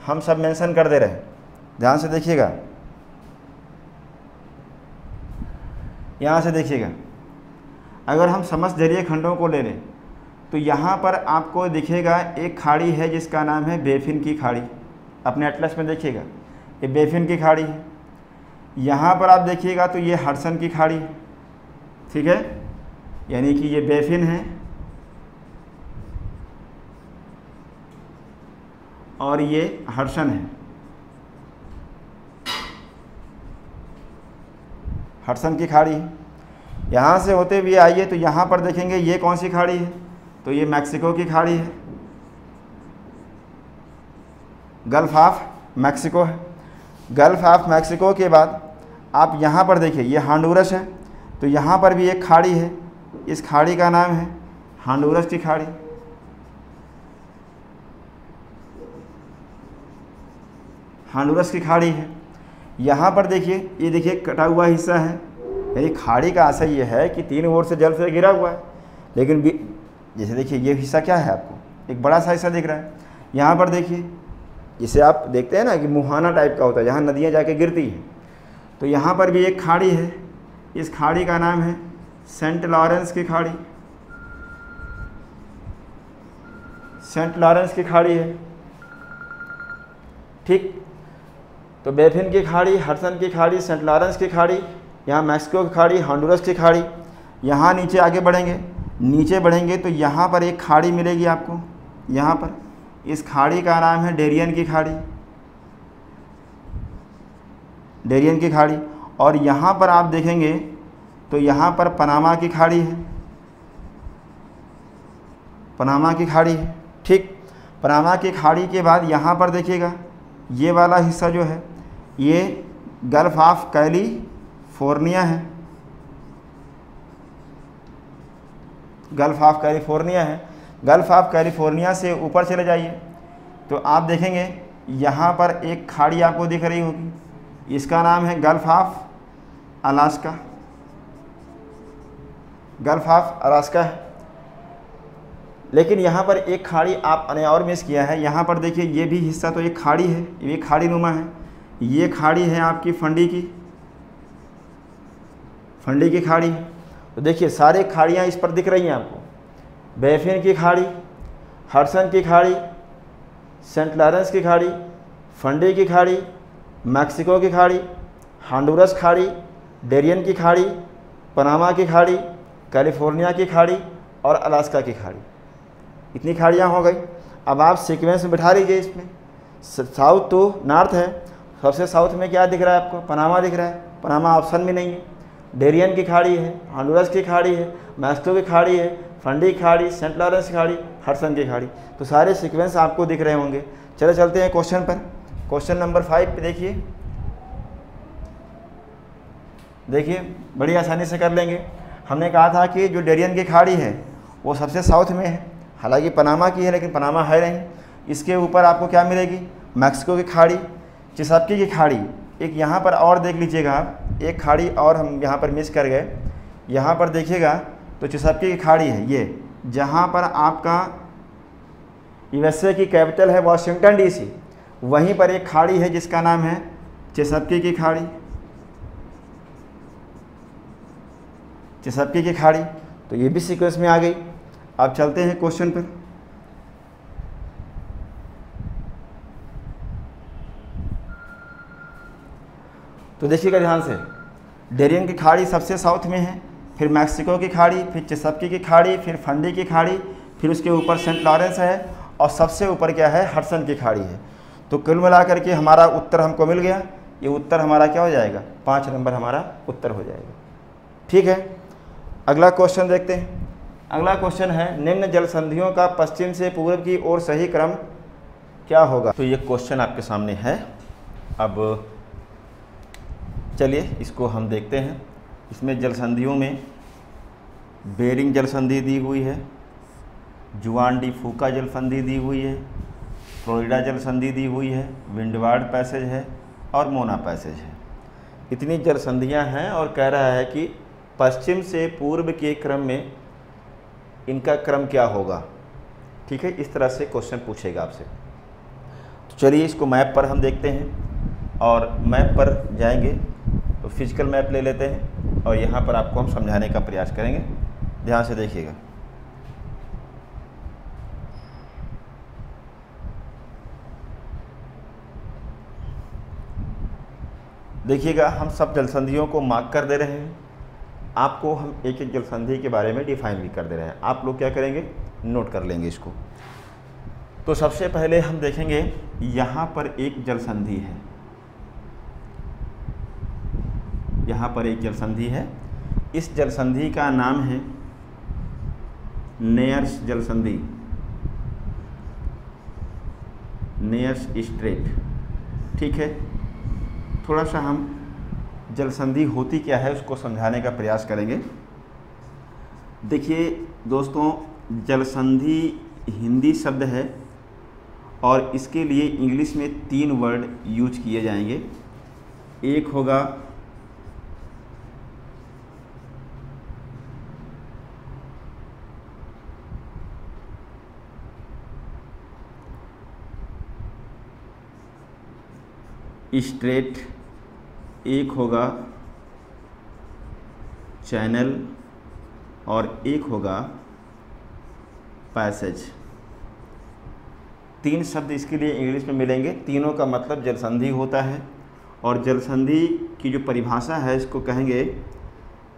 Speaker 1: हम सब मेंशन कर दे रहे हैं। ध्यान से देखिएगा, यहाँ से देखिएगा, अगर हम समस्थलीय खंडों को ले लें तो यहाँ पर आपको दिखेगा एक खाड़ी है जिसका नाम है बेफिन की खाड़ी। अपने एटलस में देखिएगा, ये बेफिन की खाड़ी है। यहाँ पर आप देखिएगा तो ये हडसन की खाड़ी है। ठीक है, यानी कि ये बेफिन है और ये हडसन है, हडसन की खाड़ी है। यहाँ से होते हुए आइए तो यहाँ पर देखेंगे ये कौन सी खाड़ी है? तो ये मैक्सिको की खाड़ी है, गल्फ ऑफ मैक्सिको है। गल्फ ऑफ मैक्सिको के बाद आप यहाँ पर देखिए ये हॉन्डुरस है, तो यहाँ पर भी एक खाड़ी है, इस खाड़ी का नाम है हॉन्डुरस की खाड़ी। हॉन्डुरस की खाड़ी है। यहाँ पर देखिए, ये देखिए कटा हुआ हिस्सा है, यानी खाड़ी का आशय ये है कि 3 ओर से जल से घिरा हुआ है, लेकिन जैसे देखिए ये हिस्सा क्या है, आपको एक बड़ा सा हिस्सा दिख रहा है। यहाँ पर देखिए, जिसे आप देखते हैं ना कि मुहाना टाइप का होता है जहाँ नदियाँ जाके गिरती हैं, तो यहाँ पर भी एक खाड़ी है, इस खाड़ी का नाम है सेंट लॉरेंस की खाड़ी। सेंट लॉरेंस की खाड़ी है। ठीक, तो बेफिन की खाड़ी, हडसन की खाड़ी, सेंट लॉरेंस की खाड़ी, यहाँ मैक्सिको की खाड़ी, हॉन्डुरस की खाड़ी। यहाँ नीचे आगे बढ़ेंगे, नीचे बढ़ेंगे तो यहाँ पर एक खाड़ी मिलेगी आपको, यहाँ पर इस खाड़ी का नाम है डेरियन की खाड़ी, डेरियन की खाड़ी। और यहाँ पर आप देखेंगे तो यहाँ पर पनामा की खाड़ी है, पनामा की खाड़ी है। ठीक, पनामा की खाड़ी के बाद यहाँ पर देखिएगा ये वाला हिस्सा जो है ये गल्फ ऑफ कैलिफोर्निया है, गल्फ ऑफ कैलिफोर्निया है। गल्फ ऑफ कैलिफोर्निया से ऊपर चले जाइए तो आप देखेंगे यहाँ पर एक खाड़ी आपको दिख रही होगी, इसका नाम है gulf of Alaska, gulf of Alaska है। लेकिन यहाँ पर एक खाड़ी आपने और मिस किया है, यहाँ पर देखिए ये भी हिस्सा तो एक खाड़ी है, ये खाड़ी नुमा है। ये खाड़ी है आपकी फंडी की, फंडी की खाड़ी है। तो देखिए सारे खाड़ियाँ इस पर दिख रही हैं आपको, बेफिन की खाड़ी, हडसन की खाड़ी, सेंट लॉरेंस की खाड़ी, फंडी की खाड़ी, मैक्सिको की खाड़ी, हॉन्डुरस खाड़ी, डेरियन की खाड़ी, पनामा की खाड़ी, कैलिफोर्निया की खाड़ी और अलास्का की खाड़ी। इतनी खाड़ियाँ हो गई। अब आप सीक्वेंस में बिठा लीजिए। इसमें साउथ टू नॉर्थ है, सबसे साउथ में क्या दिख रहा है आपको? पनामा दिख रहा है, पनामा ऑप्शन में नहीं है। डेरियन की खाड़ी है, हॉन्डुरस की खाड़ी है, मैक्सिको की खाड़ी है, फंडी की खाड़ी, सेंट लॉरेंस की खाड़ी, हडसन की खाड़ी। तो सारे सीक्वेंस आपको दिख रहे होंगे। चलो चलते हैं क्वेश्चन पर। क्वेश्चन नंबर 5 पे देखिए बड़ी आसानी से कर लेंगे। हमने कहा था कि जो डेरियन की खाड़ी है वो सबसे साउथ में है, हालांकि पनामा की है लेकिन पनामा है नहीं। इसके ऊपर आपको क्या मिलेगी? मैक्सिको की खाड़ी, चिसापकी की खाड़ी। एक यहाँ पर और देख लीजिएगा आप, एक खाड़ी और हम यहाँ पर मिस कर गए। यहाँ पर देखिएगा तो चिसापकी की खाड़ी है ये, जहाँ पर आपका यूएसए की कैपिटल है वाशिंगटन डीसी, वहीं पर एक खाड़ी है जिसका नाम है चिसापकी की खाड़ी। चिसापकी की खाड़ी, तो ये भी सीक्वेंस में आ गई। अब चलते हैं क्वेश्चन पर। तो देखिएगा ध्यान से, डेरियन की खाड़ी सबसे साउथ में है, फिर मैक्सिको की खाड़ी, फिर चिसापकी की खाड़ी, फिर फंडी की खाड़ी, फिर उसके ऊपर सेंट लॉरेंस है और सबसे ऊपर क्या है? हडसन की खाड़ी है। तो कुल मिलाकर के हमारा उत्तर हमको मिल गया। ये उत्तर हमारा क्या हो जाएगा? 5 नंबर हमारा उत्तर हो जाएगा। ठीक है, अगला क्वेश्चन देखते हैं। अगला क्वेश्चन है, निम्न जल संधियों का पश्चिम से पूर्व की ओर सही क्रम क्या होगा? तो ये क्वेश्चन आपके सामने है। अब चलिए इसको हम देखते हैं। इसमें जल संधियों में बेरिंग जल संधि दी हुई है, जुआन डी फूका जल संधि दी हुई है, फ्लोरिडा जल संधि दी हुई है, विंडवार्ड पैसेज है और मोना पैसेज है। इतनी जल संधियाँ हैं और कह रहा है कि पश्चिम से पूर्व के क्रम में इनका क्रम क्या होगा। ठीक है, इस तरह से क्वेश्चन पूछेगा आपसे। तो चलिए इसको मैप पर हम देखते हैं और मैप पर जाएंगे तो फिजिकल मैप ले लेते हैं और यहाँ पर आपको हम समझाने का प्रयास करेंगे। ध्यान से देखिएगा। देखिएगा, हम सब जलसंधियों को मार्क कर दे रहे हैं। आपको हम एक एक जलसंधि के बारे में डिफाइन भी कर दे रहे हैं। आप लोग क्या करेंगे? नोट कर लेंगे इसको। तो सबसे पहले हम देखेंगे, यहाँ पर एक जलसंधि है, यहाँ पर एक जलसंधि है। इस जलसंधि का नाम है नेयर्स जलसंधि, नेयर्स स्ट्रेट। ठीक है, थोड़ा सा हम जलसंधि होती क्या है उसको समझाने का प्रयास करेंगे। देखिए दोस्तों, जलसंधि हिंदी शब्द है और इसके लिए इंग्लिश में 3 वर्ड यूज किए जाएंगे। एक होगा स्ट्रेट, एक होगा चैनल और एक होगा पैसेज। 3 शब्द इसके लिए इंग्लिश में मिलेंगे। तीनों का मतलब जलसंधि होता है और जलसंधि की जो परिभाषा है इसको कहेंगे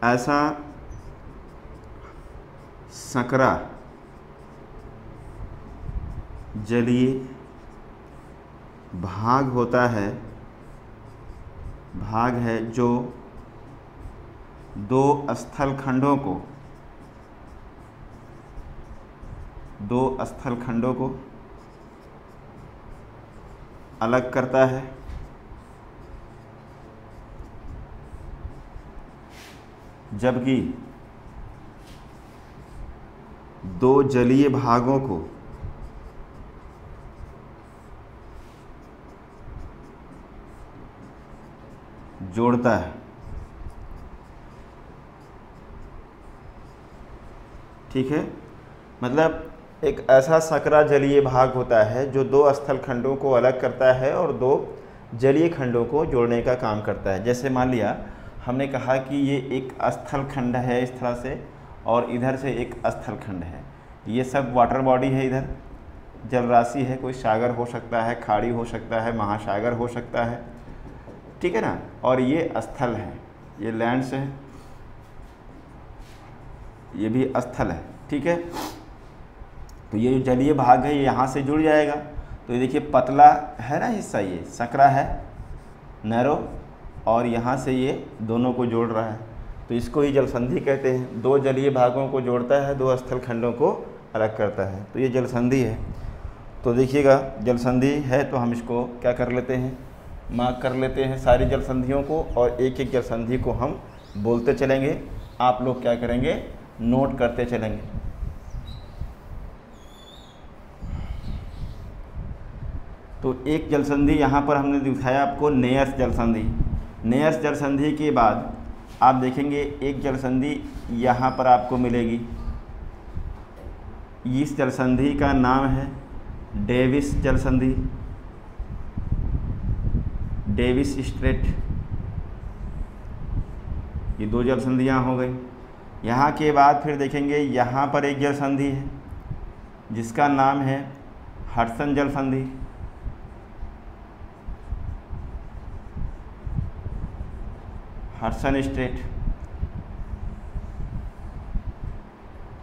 Speaker 1: ऐसा संकरा जलीय भाग होता है, भाग है जो 2 स्थल खंडों को अलग करता है, जबकि 2 जलीय भागों को जोड़ता है। ठीक है, मतलब एक ऐसा संकरा जलीय भाग होता है जो 2 स्थल खंडों को अलग करता है और 2 जलीय खंडों को जोड़ने का काम करता है। जैसे मान लिया हमने कहा कि ये एक स्थल खंड है इस तरह से और इधर से एक स्थल खंड है, ये सब वाटर बॉडी है इधर, जल राशि है, कोई सागर हो सकता है, खाड़ी हो सकता है, महासागर हो सकता है, ठीक है ना। और ये स्थल है, ये लैंड्स है, ये भी स्थल है, ठीक है। तो ये जो जलीय भाग है ये यहाँ से जुड़ जाएगा। तो ये देखिए पतला है ना हिस्सा, ये सकरा है, नैरो, और यहाँ से ये दोनों को जोड़ रहा है, तो इसको ही जल संधि कहते हैं। दो जलीय भागों को जोड़ता है, दो स्थल खंडों को अलग करता है, तो ये जल संधि है। तो देखिएगा जल संधि है तो हम इसको क्या कर लेते हैं, मार्क कर लेते हैं सारी जल संधियों को, और एक एक जल संधि को हम बोलते चलेंगे, आप लोग क्या करेंगे, नोट करते चलेंगे। तो एक जल संधि यहाँ पर हमने दिखाया आपको, नेयस जल संधि। नेयस जल संधि के बाद आप देखेंगे एक जल संधि यहाँ पर आपको मिलेगी, इस जल संधि का नाम है डेविस जल संधि, डेविस स्ट्रेट। ये दो जल संधियाँ हो गई। यहाँ के बाद फिर देखेंगे यहाँ पर एक जल संधि है जिसका नाम है हडसन जल संधि, हडसन स्ट्रेट।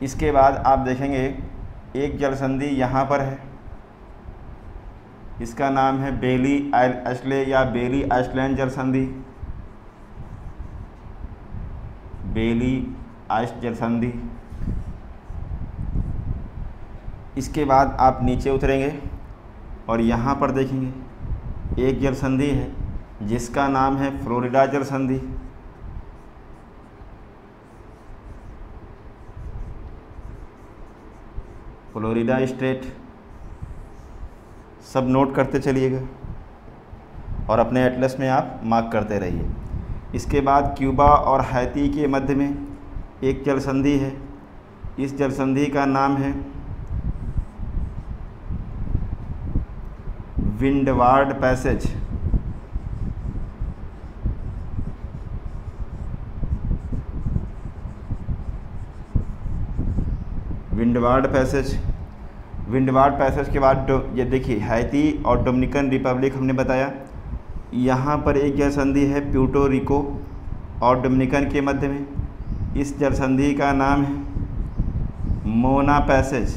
Speaker 1: इसके बाद आप देखेंगे एक जल संधि यहाँ पर है, इसका नाम है बेली आइसले या बेली आइसलैंड जल संधि, बेली आइस जल संधि। इसके बाद आप नीचे उतरेंगे और यहाँ पर देखेंगे एक जल संधि है जिसका नाम है फ्लोरिडा जल संधि, फ्लोरिडा स्ट्रेट। सब नोट करते चलिएगा और अपने एटलस में आप मार्क करते रहिए। इसके बाद क्यूबा और हैती के मध्य में एक जल संधि है, इस जल संधि का नाम है windward passage, windward passage. Windward passage के बाद ये देखिए हैती और डोमिनिकन रिपब्लिक हमने बताया, यहाँ पर एक जल संधि है प्यूर्टो रिको और डोमिनिकन के मध्य में, इस जल संधि का नाम है Mona passage,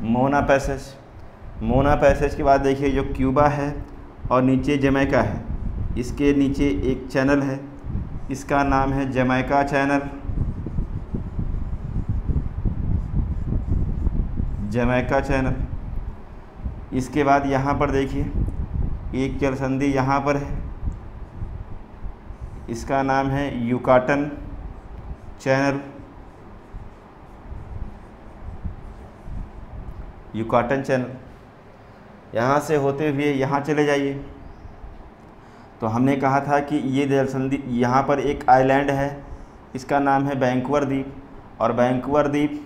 Speaker 1: Mona passage. Mona passage के बाद देखिए जो क्यूबा है और नीचे जमैका है, इसके नीचे एक चैनल है, इसका नाम है जमैका चैनल, जमैका चैनल। इसके बाद यहाँ पर देखिए एक जल संधि यहाँ पर है, इसका नाम है युकाटन चैनल, युकाटन चैनल। यहाँ से होते हुए यहाँ चले जाइए। तो हमने कहा था कि ये जल संधि, यहाँ पर एक आइलैंड है, इसका नाम है वैंकूवर द्वीप, और वैंकूवर द्वीप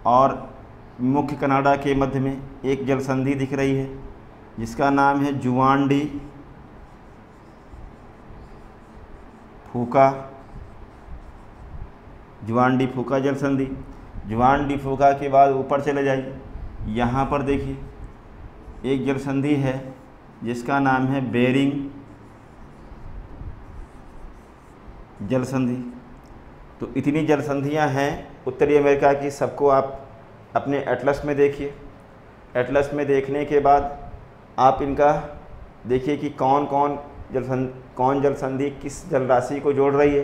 Speaker 1: और मुख्य कनाडा के मध्य में एक जल संधि दिख रही है जिसका नाम है जुआन डी फूका, जुआन डी फूका जल संधि। जुआन डी फूका के बाद ऊपर चले जाइए, यहाँ पर देखिए एक जल संधि है जिसका नाम है बेरिंग जल संधि। तो इतनी जल संधियाँ हैं उत्तरी अमेरिका की, सबको आप अपने एटलस में देखिए। एटलस में देखने के बाद आप इनका देखिए कि कौन जल संधि किस जल राशि को जोड़ रही है,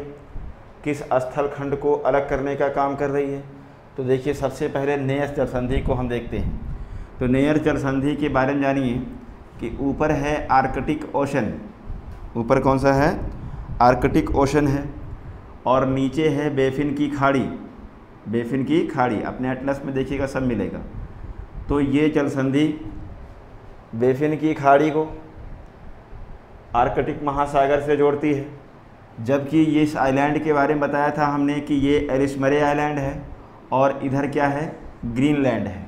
Speaker 1: किस स्थल खंड को अलग करने का काम कर रही है। तो देखिए सबसे पहले नेयस जल संधि को हम देखते हैं। तो नेयस जल संधि के बारे में जानिए कि ऊपर है आर्कटिक ओशन, ऊपर कौन सा है, आर्कटिक ओशन है, और नीचे है बेफिन की खाड़ी, बेफिन की खाड़ी। अपने एटलस में देखिएगा सब मिलेगा। तो ये जल संधि बेफिन की खाड़ी को आर्कटिक महासागर से जोड़ती है, जबकि ये इस आइलैंड के बारे में बताया था हमने कि ये एलिस मरे आइलैंड है और इधर क्या है, ग्रीनलैंड है,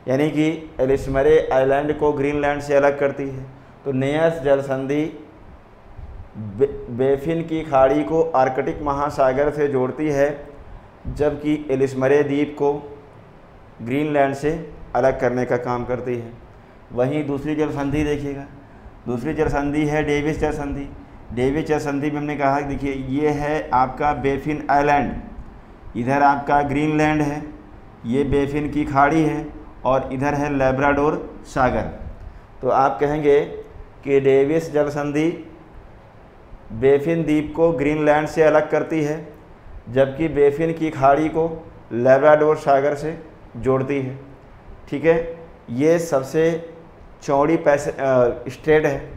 Speaker 1: यानी कि एलिस मरे आइलैंड को ग्रीनलैंड से अलग करती है। तो नेयस जल संधि बेफिन की खाड़ी को आर्कटिक महासागर से जोड़ती है जबकि एलिस मरे द्वीप को ग्रीनलैंड से अलग करने का काम करती है। वहीं दूसरी जल संधि देखिएगा, दूसरी जल संधि है डेविस जल संधि। डेविस जल संधि में हमने कहा देखिए ये है आपका बेफिन आइलैंड, इधर आपका ग्रीनलैंड है, ये बेफिन की खाड़ी है और इधर है लैब्राडोर सागर। तो आप कहेंगे कि डेविस जल संधि बेफिन द्वीप को ग्रीनलैंड से अलग करती है, जबकि बेफिन की खाड़ी को लैब्राडोर सागर से जोड़ती है। ठीक है, ये सबसे चौड़ी स्टेट है।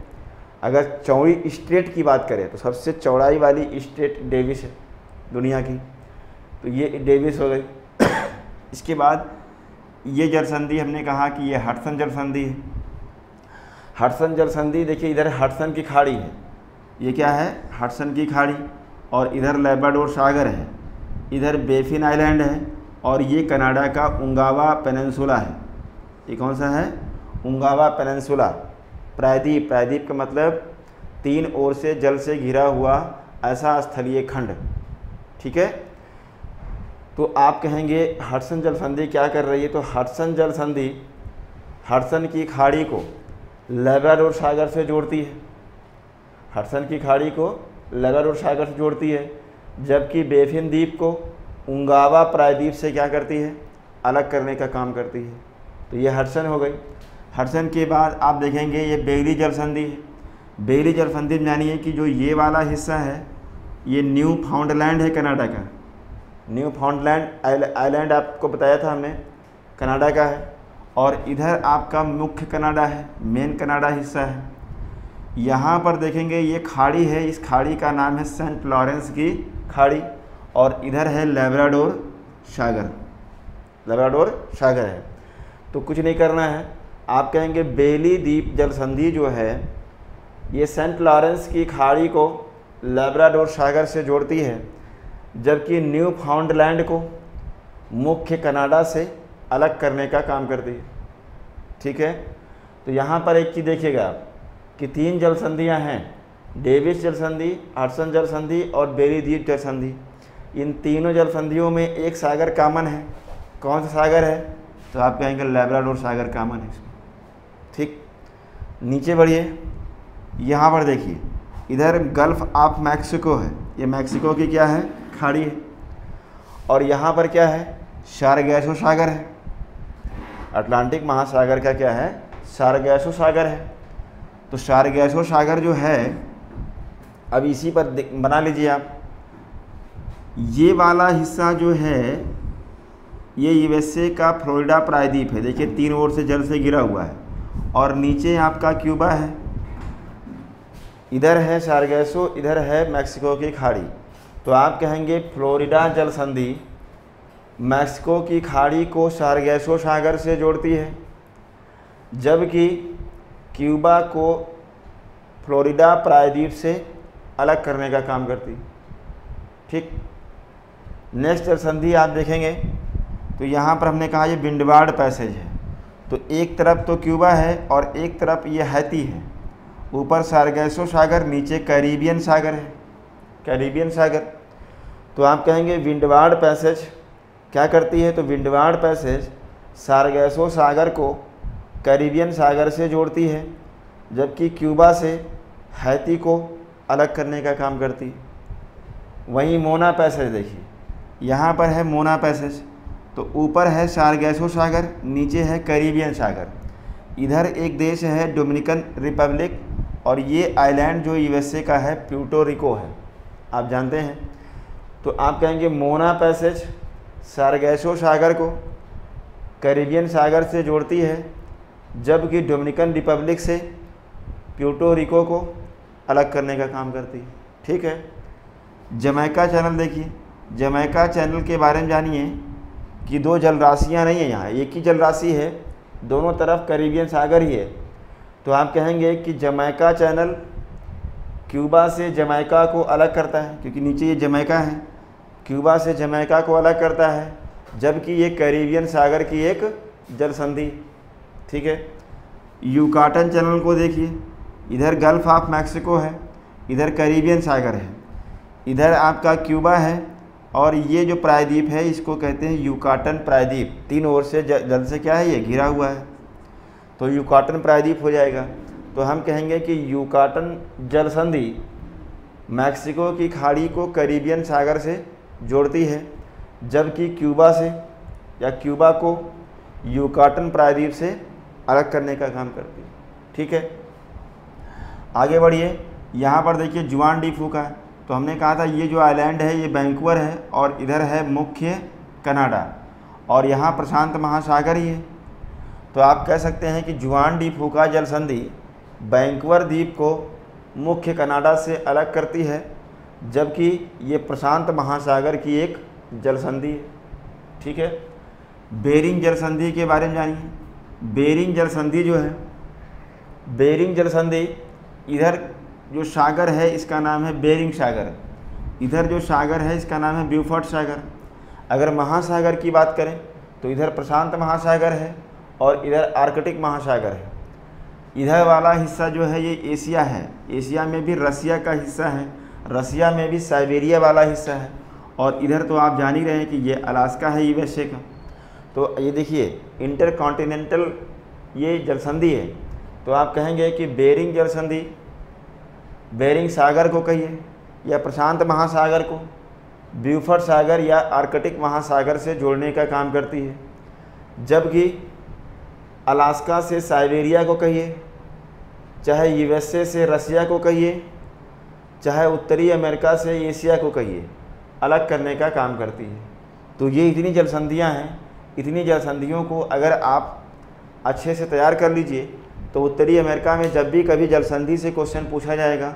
Speaker 1: अगर चौड़ी स्टेट की बात करें तो सबसे चौड़ाई वाली स्टेट डेविस है दुनिया की, तो ये डेविस हो गई। इसके बाद ये जल संधि हमने कहा कि ये हडसन जल संधि है। हडसन जल संधि देखिए इधर हडसन की खाड़ी है, ये क्या है हडसन की खाड़ी, और इधर लैब्राडोर सागर है, इधर बेफिन आइलैंड है, और ये कनाडा का उंगावा पेनिनसुला है। ये कौन सा है उंगावा पेनिनसुला, प्रायद्वीप। प्रायद्वीप का मतलब 3 ओर से जल से घिरा हुआ ऐसा स्थलीय खंड। ठीक है, तो आप कहेंगे हडसन जल संधि क्या कर रही है, तो हडसन जल संधि हडसन की खाड़ी को लैब्राडोर सागर से जोड़ती है, हडसन की खाड़ी को लैब्राडोर सागर से जोड़ती है, जबकि बेफिन द्वीप को उंगावा प्रायद्वीप से क्या करती है अलग करने का काम करती है। तो ये हडसन हो गई। हडसन के बाद आप देखेंगे ये बेली जल संधि है। बेली जल संधि में जानिए कि जो ये वाला हिस्सा है ये न्यू फाउंडलैंड है कनाडा का। न्यू फाउंडलैंड आइलैंड आपको बताया था हमने कनाडा का है, और इधर आपका मुख्य कनाडा है, मेन कनाडा हिस्सा है। यहाँ पर देखेंगे ये खाड़ी है, इस खाड़ी का नाम है सेंट लॉरेंस की खाड़ी, और इधर है लैब्राडोर सागर, लैब्राडोर सागर है। तो कुछ नहीं करना है, आप कहेंगे बेली द्वीप जल संधि जो है ये सेंट लॉरेंस की खाड़ी को लैब्राडोर सागर से जोड़ती है, जबकि न्यू फाउंडलैंड को मुख्य कनाडा से अलग करने का काम करती है। ठीक है, तो यहाँ पर एक चीज़ देखिएगा आप कि 3 जल संधियाँ हैं, डेविस जल संधि, हडसन जल संधि और बेली द्वीप जल संधि। इन तीनों जल संधियों में एक सागर कॉमन है। कौन सा सागर है, तो आप कहेंगे लैब्राडोर सागर कॉमन है इसमें। ठीक, नीचे बढ़िए, यहाँ पर देखिए इधर गल्फ ऑफ मैक्सिको है, ये मैक्सिको की क्या है खाड़ी है, और यहाँ पर क्या है सारगैसो सागर है। अटलांटिक महासागर का क्या है सारगैसो सागर है। तो सारगैसो सागर जो है अब इसी पर बना लीजिए आप, ये वाला हिस्सा जो है ये यूएसए का फ्लोरिडा प्रायद्वीप है। देखिए 3 ओर से जल से घिरा हुआ है, और नीचे आपका क्यूबा है, इधर है सारगैसो, इधर है मैक्सिको की खाड़ी। तो आप कहेंगे फ्लोरिडा जल संधि मैक्सिको की खाड़ी को सारगैसो सागर से जोड़ती है, जबकि क्यूबा को फ्लोरिडा प्रायद्वीप से अलग करने का काम करती है। ठीक, नेक्स्ट जल संधि आप देखेंगे तो यहाँ पर हमने कहा ये विंडवार्ड पैसेज है। तो एक तरफ तो क्यूबा है और एक तरफ ये हैती है, ऊपर सारगैसो सागर, नीचे कैरिबियन सागर है, कैरिबियन सागर। तो आप कहेंगे विंडवार्ड पैसेज क्या करती है, तो विंडवार्ड पैसेज सारगैसो सागर को कैरिबियन सागर से जोड़ती है, जबकि क्यूबा से हैती को अलग करने का काम करती है। वहीं मोना पैसेज देखिए, यहाँ पर है मोना पैसेज, तो ऊपर है सारगैसो सागर, नीचे है कैरिबियन सागर। इधर एक देश है डोमिनिकन रिपब्लिक, और ये आइलैंड जो यूएसए का है प्यूर्टो रिको है, आप जानते हैं। तो आप कहेंगे मोना पैसेज सारगैसो सागर को कैरिबियन सागर से जोड़ती है, जबकि डोमिनिकन रिपब्लिक से प्यूर्टो रिको को अलग करने का काम करती है। ठीक है, जमैका चैनल देखिए, जमैका चैनल के बारे में जानिए कि 2 जल राशियाँ नहीं है, यहाँ एक ही जल राशि है, दोनों तरफ कैरिबियन सागर ही है। तो आप कहेंगे कि जमैका चैनल क्यूबा से जमैका को अलग करता है, क्योंकि नीचे ये जमैका है, क्यूबा से जमैका को अलग करता है, जबकि ये कैरिबियन सागर की एक जल संधि। ठीक है, यूकाटन चैनल को देखिए, इधर गल्फ ऑफ मैक्सिको है, इधर कैरिबियन सागर है, इधर आपका क्यूबा है और ये जो प्रायद्वीप है इसको कहते हैं युकाटन प्रायद्वीप। 3 ओर से जल से क्या है, ये घिरा हुआ है, तो युकाटन प्रायद्वीप हो जाएगा। तो हम कहेंगे कि युकाटन जल संधि मैक्सिको की खाड़ी को कैरिबियन सागर से जोड़ती है, जबकि क्यूबा से या क्यूबा को युकाटन प्रायद्वीप से अलग करने का काम करती है। ठीक है, आगे बढ़िए। यहाँ पर देखिए जुआन डी फूका, तो हमने कहा था ये जो आइलैंड है ये वैंकूवर है और इधर है मुख्य कनाडा, और यहाँ प्रशांत महासागर ही है। तो आप कह सकते हैं कि जुआन डी फूका जल संधि वैंकूवर द्वीप को मुख्य कनाडा से अलग करती है, जबकि ये प्रशांत महासागर की एक जल संधि है। ठीक है, बेरिंग जल संधि के बारे में जानिए। बेरिंग जल संधि जो है, बेरिंग जल संधि, इधर जो सागर है इसका नाम है बेरिंग सागर, इधर जो सागर है इसका नाम है ब्यूफोर्ट सागर। अगर महासागर की बात करें तो इधर प्रशांत महासागर है और इधर आर्कटिक महासागर है। इधर वाला हिस्सा जो है ये एशिया है, एशिया में भी रसिया का हिस्सा है, रसिया में भी साइबेरिया वाला हिस्सा है, और इधर तो आप जान ही रहे हैं कि ये अलास्का है यूएसए का। तो ये देखिए इंटरकॉन्टिनेंटल ये जल संधि है। तो आप कहेंगे कि बेरिंग जल संधि बेरिंग सागर को कहिए या प्रशांत महासागर को ब्यूफोर्ट सागर या आर्कटिक महासागर से जोड़ने का काम करती है, जबकि अलास्का से साइबेरिया को कहिए, चाहे यूएसए से रसिया को कहिए, चाहे उत्तरी अमेरिका से एशिया को कहिए, अलग करने का काम करती है। तो ये इतनी जल संधियाँ हैं, इतनी जल संधियों को अगर आप अच्छे से तैयार कर लीजिए तो उत्तरी अमेरिका में जब भी कभी जल संधि से क्वेश्चन पूछा जाएगा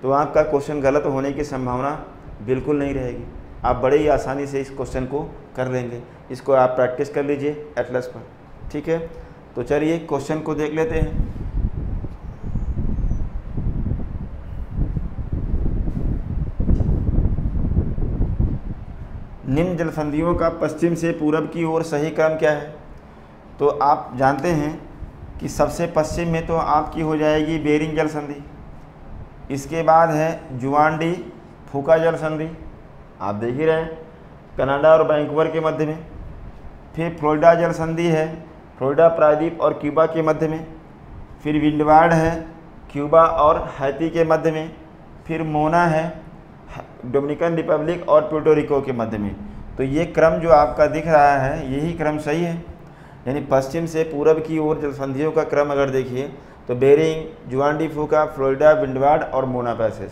Speaker 1: तो आपका क्वेश्चन गलत होने की संभावना बिल्कुल नहीं रहेगी। आप बड़े ही आसानी से इस क्वेश्चन को कर लेंगे। इसको आप प्रैक्टिस कर लीजिए एटलस पर। ठीक है, तो चलिए क्वेश्चन को देख लेते हैं। निम्न जल संधियों का पश्चिम से पूरब की ओर सही क्रम क्या है? तो आप जानते हैं कि सबसे पश्चिम में तो आपकी हो जाएगी बेरिंग जल संधि, इसके बाद है जुआन डी फूका जल संधि, आप देख ही रहे हैं, कनाडा और वैंकूवर के मध्य में। फिर फ्लोरिडा जल संधि है, फ्लोरिडा प्रायद्वीप और क्यूबा के मध्य में। फिर विंडवार्ड है, क्यूबा और हैती के मध्य में। फिर मोना है, डोमिनिकन रिपब्लिक और प्यूर्टो रिको के मध्य में। तो ये क्रम जो आपका दिख रहा है यही क्रम सही है, यानी पश्चिम से पूरब की ओर जल संधियों का क्रम अगर देखिए तो बेरिंग, जुआन डी फूका, फ्लोरिडा, विंडवार्ड और मोना पैसेज।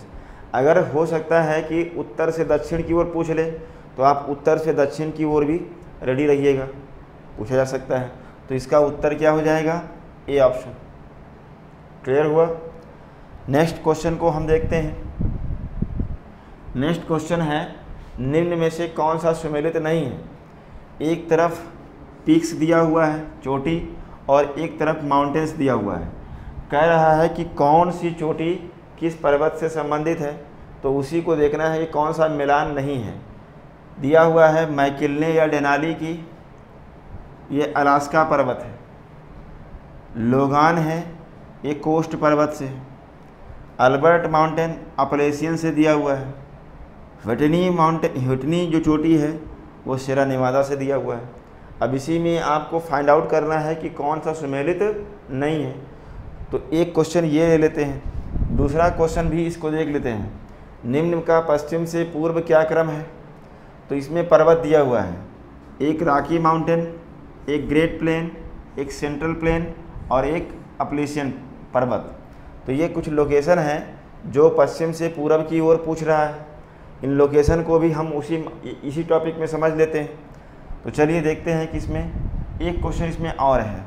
Speaker 1: अगर हो सकता है कि उत्तर से दक्षिण की ओर पूछ ले तो आप उत्तर से दक्षिण की ओर भी रेडी रहिएगा, पूछा जा सकता है। तो इसका उत्तर क्या हो जाएगा? A option. क्लियर हुआ? नेक्स्ट क्वेश्चन को हम देखते हैं। नेक्स्ट क्वेश्चन है, निम्न में से कौन सा सुमेलित नहीं है? एक तरफ पीक्स दिया हुआ है, चोटी, और एक तरफ माउंटेन्स दिया हुआ है। कह रहा है कि कौन सी चोटी किस पर्वत से संबंधित है, तो उसी को देखना है, ये कौन सा मिलान नहीं है। दिया हुआ है मैकिलने या डेनाली की, ये अलास्का पर्वत है। लोगान है, ये कोस्ट पर्वत से है। अल्बर्ट माउंटेन अपलेशियन से दिया हुआ है। व्हिटनी माउंटेन, व्हिटनी जो चोटी है वो सियरा नेवादा से दिया हुआ है। अब इसी में आपको फाइंड आउट करना है कि कौन सा सुमेलित नहीं है। तो एक क्वेश्चन ये ले लेते हैं, दूसरा क्वेश्चन भी इसको देख लेते हैं। निम्न का पश्चिम से पूर्व क्या क्रम है? तो इसमें पर्वत दिया हुआ है, एक रॉकी माउंटेन, एक ग्रेट प्लेन, एक सेंट्रल प्लेन और एक अपलेशियन पर्वत। तो ये कुछ लोकेशन हैं जो पश्चिम से पूर्व की ओर पूछ रहा है। इन लोकेशन को भी हम इसी टॉपिक में समझ लेते हैं। तो चलिए देखते हैं कि इसमें एक क्वेश्चन इसमें और है।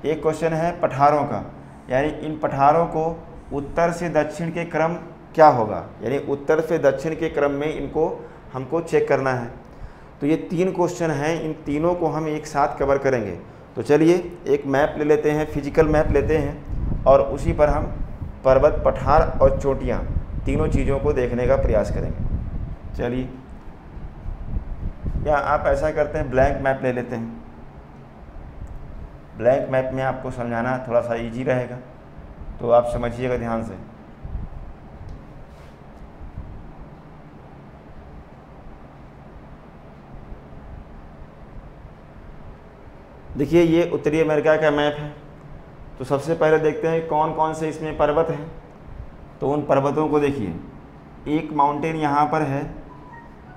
Speaker 1: एक क्वेश्चन है पठारों का, यानी इन पठारों को उत्तर से दक्षिण के क्रम क्या होगा, यानी उत्तर से दक्षिण के क्रम में इनको हमको चेक करना है। तो ये 3 क्वेश्चन हैं, इन तीनों को हम एक साथ कवर करेंगे। तो चलिए एक मैप ले लेते हैं, फिजिकल मैप लेते हैं, और उसी पर हम पर्वत, पठार और चोटियाँ तीनों चीज़ों को देखने का प्रयास करेंगे। चलिए, या आप ऐसा करते हैं ब्लैंक मैप ले लेते हैं। ब्लैंक मैप में आपको समझाना थोड़ा सा इजी रहेगा, तो आप समझिएगा ध्यान से। देखिए ये उत्तरी अमेरिका का मैप है। तो सबसे पहले देखते हैं कौन कौन से इसमें पर्वत हैं। तो उन पर्वतों को देखिए, एक माउंटेन यहाँ पर है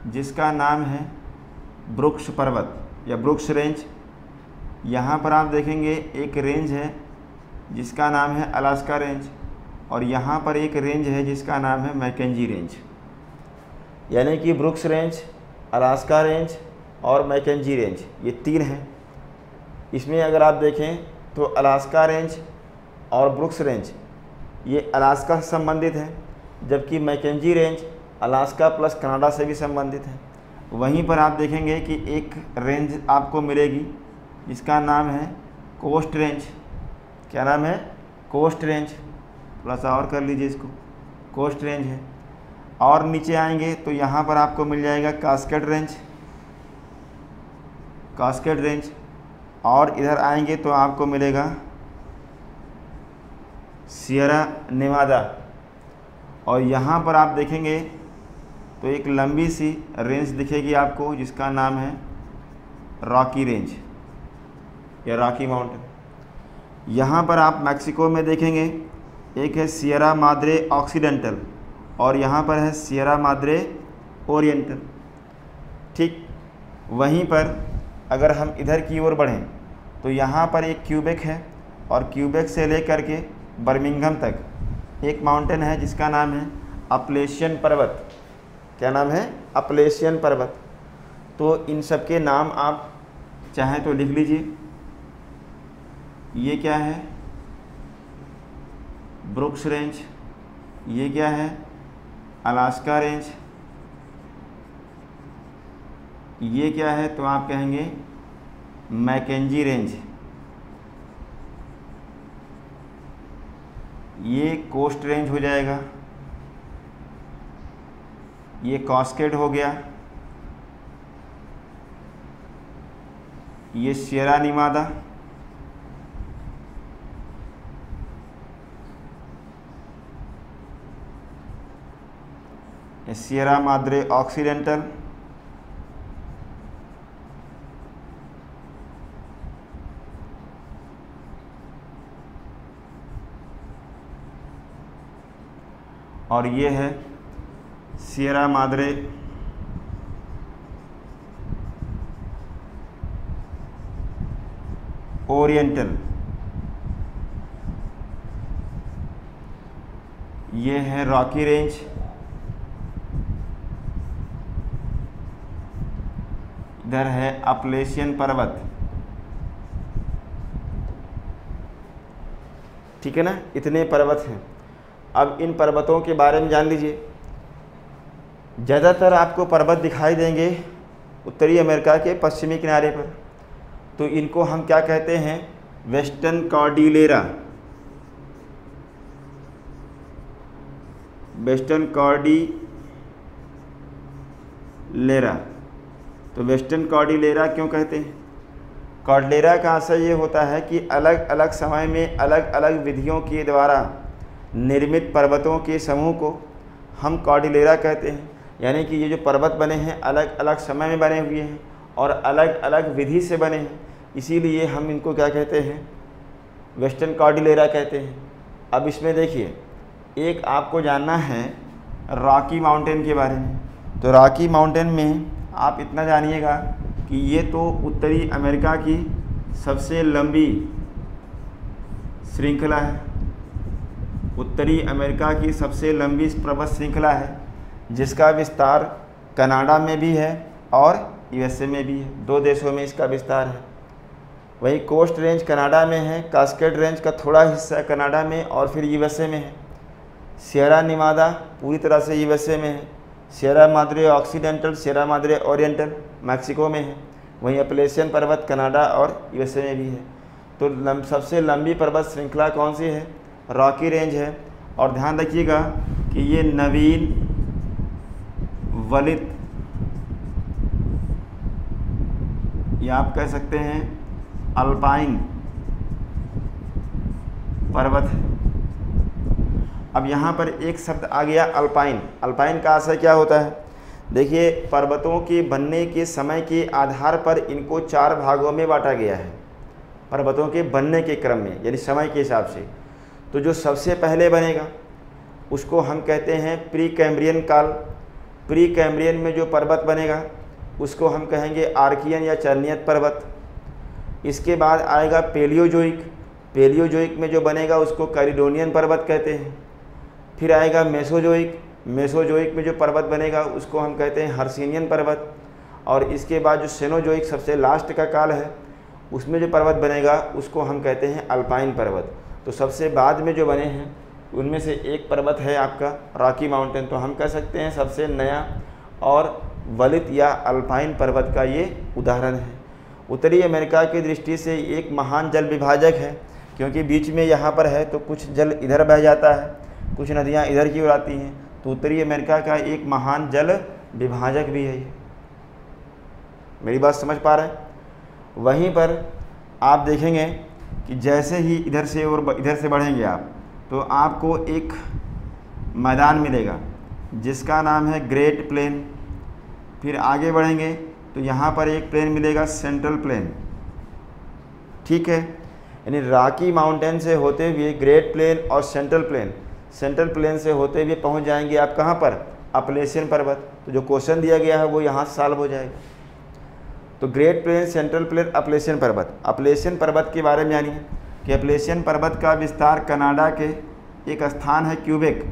Speaker 1: जिसका नाम है ब्रुक्स पर्वत या ब्रुक्स रेंज। यहाँ पर आप देखेंगे एक रेंज है जिसका नाम है अलास्का रेंज, और यहाँ पर एक रेंज है जिसका नाम है मैकेंजी रेंज। यानी कि ब्रुक्स रेंज, अलास्का रेंज और मैकेंजी रेंज, ये तीन हैं। इसमें अगर आप देखें तो अलास्का रेंज और ब्रुक्स रेंज ये अलास्का से संबंधित है, जबकि Mackenzie range Alaska plus Canada से भी संबंधित है। वहीं पर आप देखेंगे कि एक रेंज आपको मिलेगी जिसका नाम है कोस्ट रेंज। क्या नाम है? Coast range. थोड़ा सा और कर लीजिए इसको, कोस्ट रेंज है। और नीचे आएंगे तो यहाँ पर आपको मिल जाएगा कास्केड रेंज, कास्केड रेंज। और इधर आएंगे तो आपको मिलेगा सियरा नेवादा। और यहाँ पर आप देखेंगे तो एक लंबी सी रेंज दिखेगी आपको जिसका नाम है रॉकी रेंज या रॉकी माउंटेन। यहाँ पर आप मैक्सिको में देखेंगे एक है सियरा माद्रे ऑक्सीडेंटल और यहाँ पर है सियरा माद्रे ओरिएंटल। ठीक वहीं पर अगर हम इधर की ओर बढ़ें तो यहाँ पर एक क्यूबेक है, और क्यूबेक से लेकर के बर्मिंघम तक एक माउंटेन है जिसका नाम है अपलेशियन पर्वत। क्या नाम है? अपलेशियन पर्वत। तो इन सब के नाम आप चाहें तो लिख लीजिए। ये क्या है? Brooks range. ये क्या है? Alaska range. ये क्या है? तो आप कहेंगे मैकेंजी रेंज। ये कोस्ट रेंज हो जाएगा। ये कास्केड हो गया। ये Sierra Nevada. Sierra Madre Occidental. और ये है सियरा माद्रे ओरिएंटल। ये है रॉकी रेंज। इधर है अपलेशियन पर्वत। ठीक है ना? इतने पर्वत हैं। अब इन पर्वतों के बारे में जान लीजिए। ज़्यादातर आपको पर्वत दिखाई देंगे उत्तरी अमेरिका के पश्चिमी किनारे पर। तो इनको हम क्या कहते हैं? Western Cordillera. Western Cordillera. तो वेस्टर्न कॉर्डिलेरा क्यों कहते हैं? कॉर्डिलेरा का आशय ये होता है कि अलग अलग समय में अलग अलग विधियों के द्वारा निर्मित पर्वतों के समूह को हम कॉर्डिलेरा कहते हैं। यानी कि ये जो पर्वत बने हैं अलग अलग समय में बने हुए हैं और अलग अलग विधि से बने हैं, इसीलिए हम इनको क्या कहते हैं? वेस्टर्न कॉर्डिलेरा कहते हैं। अब इसमें देखिए, एक आपको जानना है रॉकी माउंटेन के बारे में। तो रॉकी माउंटेन में आप इतना जानिएगा कि ये तो उत्तरी अमेरिका की सबसे लंबी श्रृंखला है। उत्तरी अमेरिका की सबसे लंबी पर्वत श्रृंखला है जिसका विस्तार कनाडा में भी है और यूएसए में भी है। 2 देशों में इसका विस्तार है। वहीं कोस्ट रेंज कनाडा में है, कास्केड रेंज का थोड़ा हिस्सा कनाडा में और फिर यूएसए में है। सियरा नेवादा पूरी तरह से यूएसए में है। Sierra Madre occidental, Sierra Madre oriental Mexico में है। वहीं अपलेशियन पर्वत कनाडा और यूएसए में भी है। तो सबसे लंबी पर्वत श्रृंखला कौन सी है? रॉकी रेंज है। और ध्यान रखिएगा कि ये नवीन वलित, या आप कह सकते हैं अल्पाइन पर्वत है। अब यहाँ पर एक शब्द आ गया अल्पाइन। अल्पाइन का आशय क्या होता है? देखिए, पर्वतों के बनने के समय के आधार पर इनको 4 भागों में बांटा गया है। पर्वतों के बनने के क्रम में, यानी समय के हिसाब से। तो जो सबसे पहले बनेगा उसको हम कहते हैं प्री कैम्ब्रियन काल। प्री कैम्ब्रियन में जो पर्वत बनेगा उसको हम कहेंगे आर्कियन या चरनियत पर्वत। इसके बाद आएगा पेलियोजोइक। पेलियोजोइक में जो बनेगा उसको कैलिडोनियन पर्वत कहते हैं। फिर आएगा मेसोजोइक। मेसोजोइक में जो पर्वत बनेगा उसको हम कहते हैं हर्सिनियन पर्वत। और इसके बाद जो सेनोजोइक सबसे लास्ट का काल है उसमें जो पर्वत बनेगा उसको हम कहते हैं अल्पाइन पर्वत। तो सबसे बाद में जो बने हैं उनमें से एक पर्वत है आपका रॉकी माउंटेन। तो हम कह सकते हैं सबसे नया और वलित या अल्पाइन पर्वत का ये उदाहरण है। उत्तरी अमेरिका की दृष्टि से एक महान जल विभाजक है, क्योंकि बीच में यहाँ पर है तो कुछ जल इधर बह जाता है, कुछ नदियाँ इधर की ओर आती हैं। तो उत्तरी अमेरिका का एक महान जल विभाजक भी है ये। मेरी बात समझ पा रहे हैं? वहीं पर आप देखेंगे कि जैसे ही इधर से बढ़ेंगे आप तो आपको एक मैदान मिलेगा जिसका नाम है ग्रेट प्लेन। फिर आगे बढ़ेंगे तो यहाँ पर एक प्लेन मिलेगा सेंट्रल प्लेन, ठीक है। यानी रॉकी माउंटेन से होते हुए ग्रेट प्लेन और सेंट्रल प्लेन से होते हुए पहुँच जाएंगे आप कहाँ पर? अपलेशियन पर्वत। तो जो क्वेश्चन दिया गया है वो यहाँ से सॉल्व हो जाएगा। तो Great Plain, Central Plain, Appalachian पर्वत। अपलेशियन पर्वत के बारे में जानिए कि अपलेशियन पर्वत का विस्तार कनाडा के एक स्थान है क्यूबेक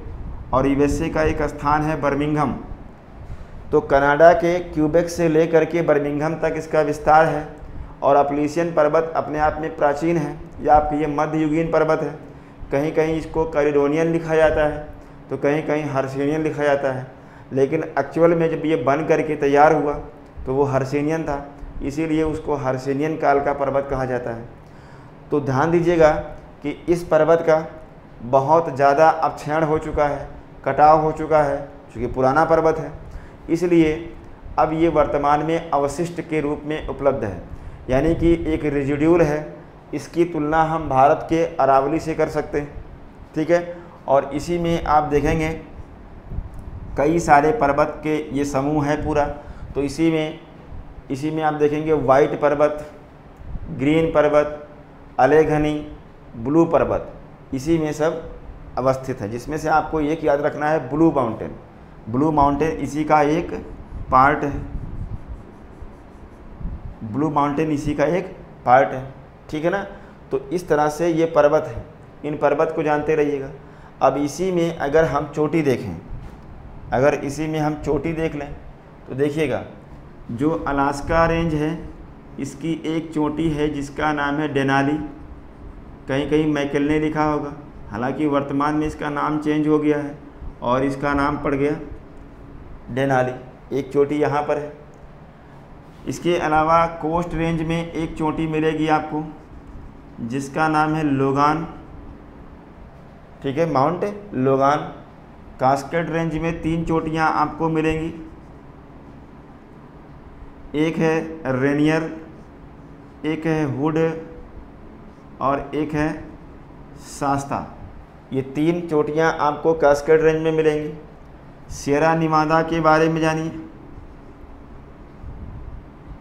Speaker 1: और यूएसए का एक स्थान है बर्मिंघम। तो कनाडा के क्यूबेक से लेकर के बर्मिंघम तक इसका विस्तार है। और अपलेशियन पर्वत अपने आप में प्राचीन है, या आपकी ये मध्ययुगीन पर्वत है। कहीं कहीं इसको कैलिडोनियन लिखा जाता है तो कहीं कहीं हर्सिनियन लिखा जाता है, लेकिन एक्चुअल में जब ये बन करके तैयार हुआ तो वो हर्सिनियन था, इसीलिए उसको हर्सिनियन काल का पर्वत कहा जाता है। तो ध्यान दीजिएगा कि इस पर्वत का बहुत ज़्यादा अपक्षयण हो चुका है, कटाव हो चुका है, क्योंकि पुराना पर्वत है, इसलिए अब ये वर्तमान में अवशिष्ट के रूप में उपलब्ध है, यानी कि एक रेजिड्यूल है। इसकी तुलना हम भारत के अरावली से कर सकते हैं, ठीक है। और इसी में आप देखेंगे कई सारे पर्वत के ये समूह है पूरा। तो इसी में आप देखेंगे वाइट पर्वत, ग्रीन पर्वत, अलेघनी, ब्लू पर्वत, इसी में सब अवस्थित है, जिसमें से आपको एक याद रखना है ब्लू माउंटेन। ब्लू माउंटेन इसी का एक पार्ट है। ब्लू माउंटेन इसी का एक पार्ट है, ठीक है ना। तो इस तरह से ये पर्वत है, इन पर्वत को जानते रहिएगा। अब इसी में अगर हम चोटी देखें, अगर इसी में हम चोटी देख लें तो देखिएगा जो अलास्का रेंज है इसकी एक चोटी है जिसका नाम है डेनाली। कहीं कहीं मैकेलने लिखा होगा, हालांकि वर्तमान में इसका नाम चेंज हो गया है और इसका नाम पड़ गया डेनाली। एक चोटी यहाँ पर है। इसके अलावा कोस्ट रेंज में एक चोटी मिलेगी आपको जिसका नाम है लोगान, ठीक है, माउंट लोगान। कास्केड रेंज में 3 चोटियाँ आपको मिलेंगी, एक है रेनियर, एक है हुड और एक है शास्ता। ये 3 चोटियाँ आपको कास्केड रेंज में मिलेंगी। सियरा निवादा के बारे में जानिए,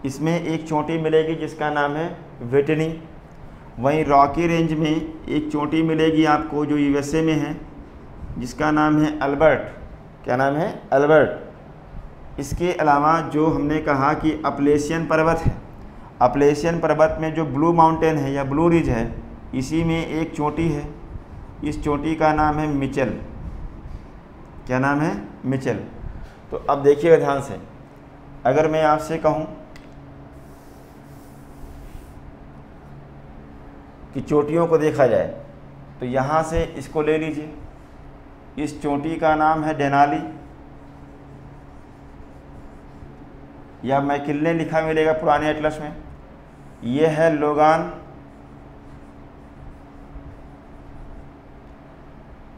Speaker 1: इसमें एक चोटी मिलेगी जिसका नाम है विटनी। वहीं रॉकी रेंज में एक चोटी मिलेगी आपको जो यूएसए में है जिसका नाम है अल्बर्ट। क्या नाम है? अल्बर्ट। इसके अलावा जो हमने कहा कि अपलेशियन पर्वत है, अपलेशियन पर्वत में जो ब्लू माउंटेन है या ब्लू रिज है, इसी में एक चोटी है, इस चोटी का नाम है मिचेल। क्या नाम है? मिचेल। तो अब देखिएगा ध्यान से, अगर मैं आपसे कहूँ कि चोटियों को देखा जाए तो यहाँ से इसको ले लीजिए, इस चोटी का नाम है डेनाली या मैकिलने लिखा मिलेगा पुराने एटलस में। ये है लोगान,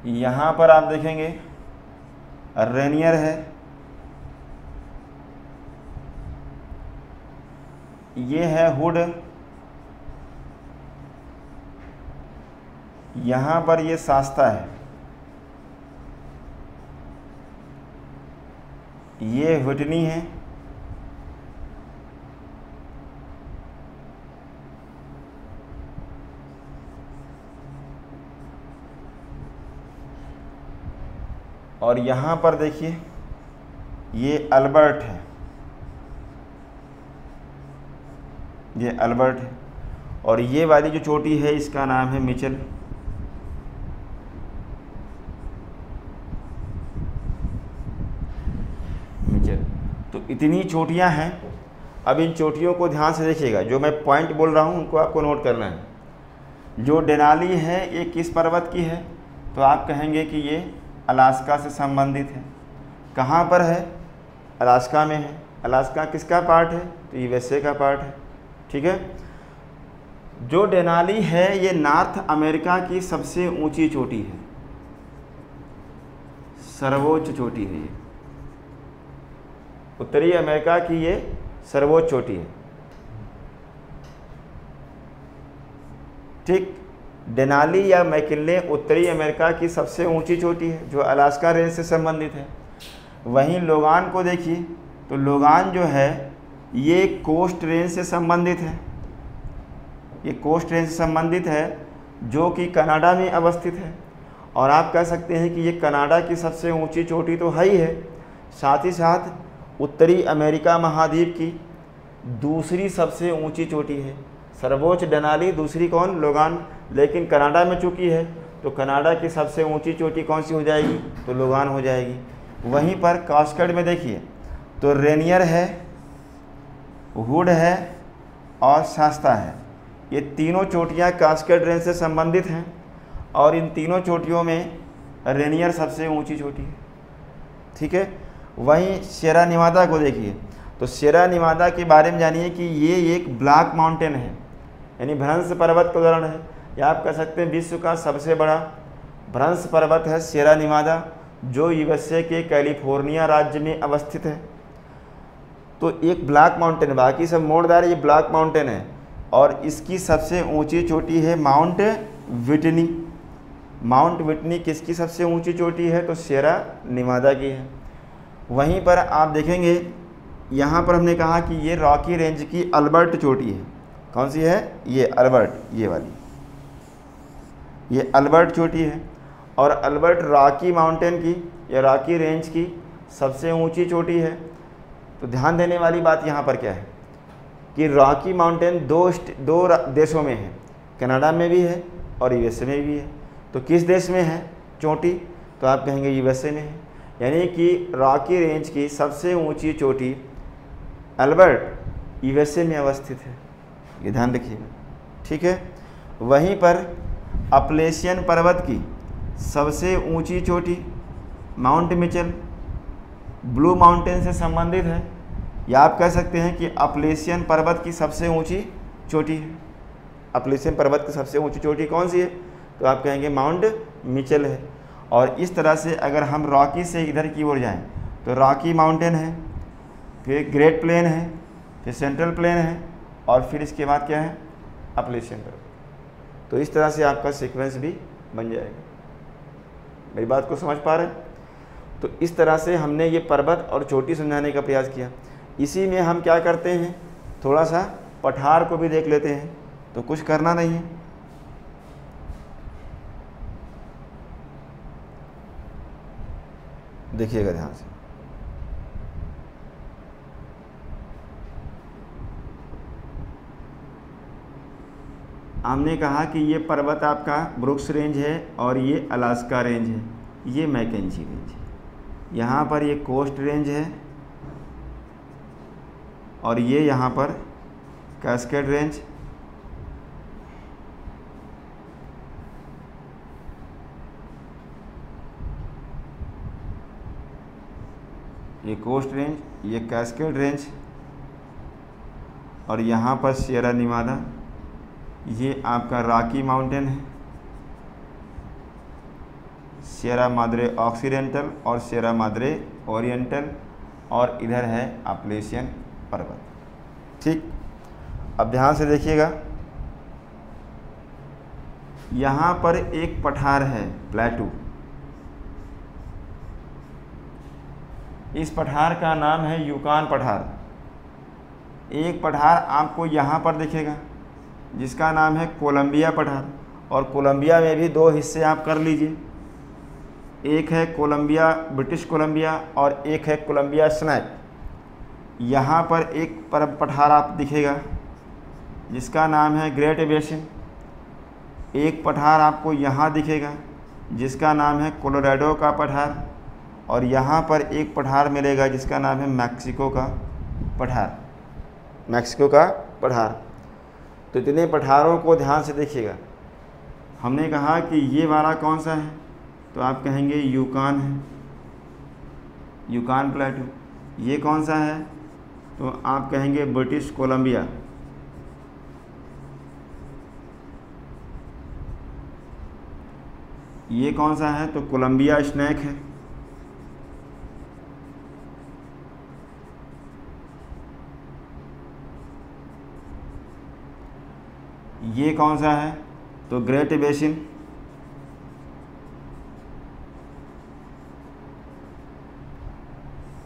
Speaker 1: यहाँ पर आप देखेंगे रेनियर है, ये है हुड, यहाँ पर ये शास्ता है, ये विटनी है, और यहाँ पर देखिए ये अल्बर्ट है, ये अल्बर्ट है, और ये वाली जो चोटी है इसका नाम है मिचेल। मिचेल। तो इतनी चोटियाँ हैं। अब इन चोटियों को ध्यान से देखिएगा, जो मैं पॉइंट बोल रहा हूँ उनको आपको नोट करना है। जो डेनाली है ये किस पर्वत की है, तो आप कहेंगे कि ये अलास्का से संबंधित है। कहाँ पर है? अलास्का में है। अलास्का किसका पार्ट है? तो यूएसए का पार्ट है। ठीक है। जो डेनाली है ये नॉर्थ अमेरिका की सबसे ऊंची चोटी है, सर्वोच्च चोटी है। ये उत्तरी अमेरिका की ये सर्वोच्च चोटी है। ठीक। डेनाली या मैकिन्ले उत्तरी अमेरिका की सबसे ऊंची चोटी है जो अलास्का रेंज से संबंधित है। वहीं लोगान को देखिए, तो लोगान जो है ये कोस्ट रेंज से संबंधित है। ये कोस्ट रेंज से संबंधित है जो कि कनाडा में अवस्थित है। और आप कह सकते हैं कि ये कनाडा की सबसे ऊंची चोटी तो है ही है, साथ ही साथ उत्तरी अमेरिका महाद्वीप की दूसरी सबसे ऊंची चोटी है। सर्वोच्च डेनाली, दूसरी कौन? लोगान। लेकिन कनाडा में चूँकि है तो कनाडा की सबसे ऊंची चोटी कौन सी हो जाएगी? तो लोगान हो जाएगी। वहीं पर कास्केड में देखिए तो रेनियर है, वुड है और शास्ता है। ये तीनों चोटियाँ कास्केड रेंज से संबंधित हैं और इन तीनों चोटियों में रेनियर सबसे ऊंची चोटी है। ठीक है। वहीं सियरा नेवादा को देखिए, तो सियरा नेवादा के बारे में जानिए कि ये एक ब्लैक माउंटेन है, यानी भ्रंश पर्वत का उदाहरण है। या आप कह सकते हैं विश्व का सबसे बड़ा भ्रंश पर्वत है सियरा नेवादा, जो यूएसए के कैलिफोर्निया राज्य में अवस्थित है। तो एक ब्लैक माउंटेन, बाकी सब मोड़दार, ये ब्लैक माउंटेन है। और इसकी सबसे ऊंची चोटी है माउंट विटनी। माउंट विटनी किसकी सबसे ऊंची चोटी है? तो सियरा नेवादा की है। वहीं पर आप देखेंगे यहाँ पर हमने कहा कि ये रॉकी रेंज की अल्बर्ट चोटी है। कौन सी है? ये अल्बर्ट, ये वाली, ये अल्बर्ट चोटी है। और अल्बर्ट रॉकी माउंटेन की या रॉकी रेंज की सबसे ऊंची चोटी है। तो ध्यान देने वाली बात यहाँ पर क्या है कि रॉकी माउंटेन दो देशों में है, कनाडा में भी है और यूएसए में भी है। तो किस देश में है चोटी? तो आप कहेंगे यूएसए में है। यानी कि रॉकी रेंज की सबसे ऊंची चोटी अल्बर्ट यूएसए में अवस्थित है, ये ध्यान रखिएगा। ठीक है। वहीं पर अपलेशियन पर्वत की सबसे ऊंची चोटी माउंट मिचेल ब्लू माउंटेन से संबंधित है। या आप कह सकते हैं कि अपलेशियन पर्वत की सबसे ऊंची चोटी है। अपलेशियन पर्वत की सबसे ऊंची चोटी कौन सी है? तो आप कहेंगे माउंट मिचेल है। और इस तरह से अगर हम रॉकी से इधर की ओर जाएं तो रॉकी माउंटेन है, फिर ग्रेट प्लेन है, फिर सेंट्रल प्लेन है और फिर इसके बाद क्या है? अपलेशियन पर्वत। तो इस तरह से आपका सीक्वेंस भी बन जाएगा। मेरी बात को समझ पा रहे हैं? तो इस तरह से हमने ये पर्वत और चोटी समझाने का प्रयास किया। इसी में हम क्या करते हैं, थोड़ा सा पठार को भी देख लेते हैं। तो कुछ करना नहीं है, देखिएगा ध्यान से। हमने कहा कि ये पर्वत आपका ब्रुक्स रेंज है और ये अलास्का रेंज है, ये मैकेंजी रेंज है। यहाँ पर ये कोस्ट रेंज है और ये यहाँ पर कैस्केड रेंज। ये कोस्ट रेंज, ये कैस्केड रेंज और यहाँ पर सियरा नेवादा, ये आपका रॉकी माउंटेन है, सियरा माद्रे ऑक्सीडेंटल और सियरा माद्रे ओरिएंटल, और इधर है अपलेशियन पर्वत। ठीक। अब ध्यान से देखिएगा, यहाँ पर एक पठार है प्लेटू। इस पठार का नाम है यूकान पठार। एक पठार आपको यहाँ पर दिखेगा जिसका नाम है कोलंबिया पठार, और कोलंबिया में भी दो हिस्से आप कर लीजिए। एक है कोलंबिया, ब्रिटिश कोलंबिया, और एक है कोलंबिया स्नैक। यहाँ पर एक पठार आप दिखेगा जिसका नाम है ग्रेट बेसिन। एक पठार आपको यहाँ दिखेगा जिसका नाम है कोलोराडो का पठार, और यहाँ पर एक पठार मिलेगा जिसका नाम है मैक्सिको का पठार, मैक्सिको का पठार। तो इतने पठारों को ध्यान से देखिएगा। हमने कहा कि ये वाला कौन सा है, तो आप कहेंगे यूकान है, यूकान प्लेटू। ये कौन सा है, तो आप कहेंगे ब्रिटिश कोलंबिया। ये कौन सा है, तो कोलंबिया स्नैक है। ये कौन सा है, तो ग्रेट बेसिन।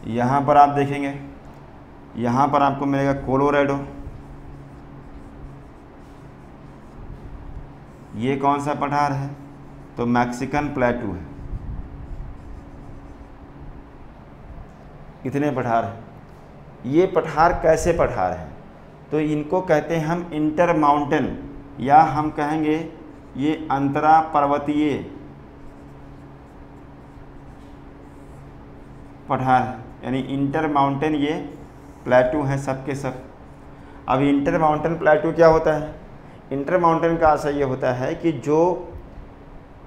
Speaker 1: यहाँ पर आप देखेंगे, यहाँ पर आपको मिलेगा कोलोराडो। ये कौन सा पठार है, तो मैक्सिकन प्लेटू है। कितने पठार हैं। ये पठार कैसे पठार हैं, तो इनको कहते हैं हम इंटर माउंटेन, या हम कहेंगे ये अंतरा पर्वतीय पठार है, यानी इंटर माउंटेन ये प्लेटू हैं सब के सब। अब इंटर माउंटेन प्लेटू क्या होता है, इंटर माउंटेन का आशय ये होता है कि जो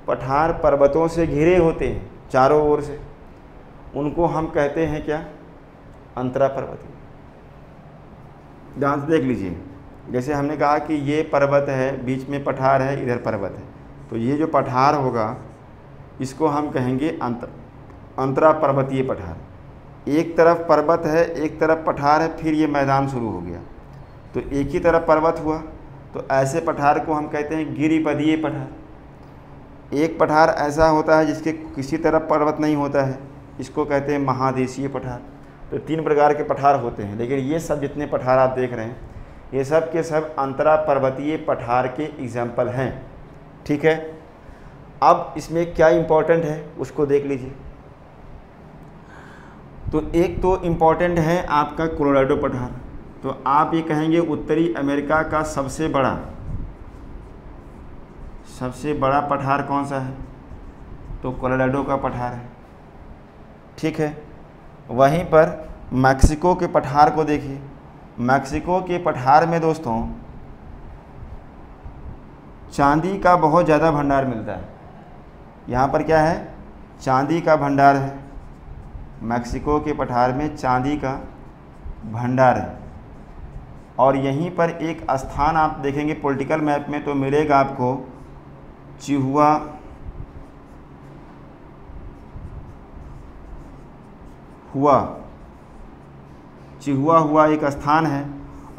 Speaker 1: पठार पर्वतों से घिरे होते हैं चारों ओर से, उनको हम कहते हैं क्या, अंतरा पर्वतीय। ध्यान से देख लीजिए, जैसे हमने कहा कि ये पर्वत है, बीच में पठार है, इधर पर्वत है, तो ये जो पठार होगा इसको हम कहेंगे अंतरा पर्वतीय पठार। एक तरफ पर्वत है, एक तरफ पठार है, फिर ये मैदान शुरू हो गया, तो एक ही तरफ पर्वत हुआ, तो ऐसे पठार को हम कहते हैं गिरिपदीय पठार। एक पठार ऐसा होता है जिसके किसी तरफ पर्वत नहीं होता है, इसको कहते हैं महादेशीय पठार। तो 3 प्रकार के पठार होते हैं, लेकिन ये सब जितने पठार आप देख रहे हैं ये सब के सब अंतरा पर्वतीय पठार के एग्जाम्पल हैं। ठीक है, अब इसमें क्या इम्पोर्टेंट है उसको देख लीजिए। तो एक तो इम्पोर्टेंट है आपका कोलोराडो पठार, तो आप ये कहेंगे उत्तरी अमेरिका का सबसे बड़ा पठार कौन सा है, तो कोलोराडो का पठार है। ठीक है, वहीं पर मैक्सिको के पठार को देखिए। मैक्सिको के पठार में दोस्तों चांदी का बहुत ज़्यादा भंडार मिलता है। यहाँ पर क्या है, चांदी का भंडार है। मैक्सिको के पठार में चांदी का भंडार है, और यहीं पर एक स्थान आप देखेंगे पॉलिटिकल मैप में तो मिलेगा आपको चिहुआ एक स्थान है,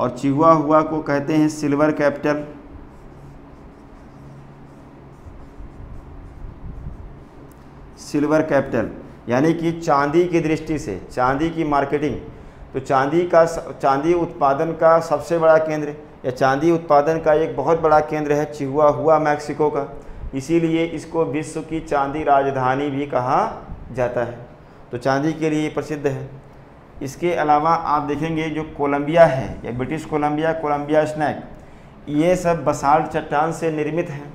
Speaker 1: और चिहुआ को कहते हैं सिल्वर कैपिटल। सिल्वर कैपिटल यानी कि चांदी की दृष्टि से, चांदी की मार्केटिंग, तो चांदी उत्पादन का सबसे बड़ा केंद्र या चांदी उत्पादन का एक बहुत बड़ा केंद्र है चिहुआ मैक्सिको का। इसीलिए इसको विश्व की चांदी राजधानी भी कहा जाता है, तो चांदी के लिए प्रसिद्ध है। इसके अलावा आप देखेंगे जो कोलंबिया है या ब्रिटिश कोलंबिया, कोलंबिया स्नैक, ये सब बसाल्ट चट्टान से निर्मित हैं।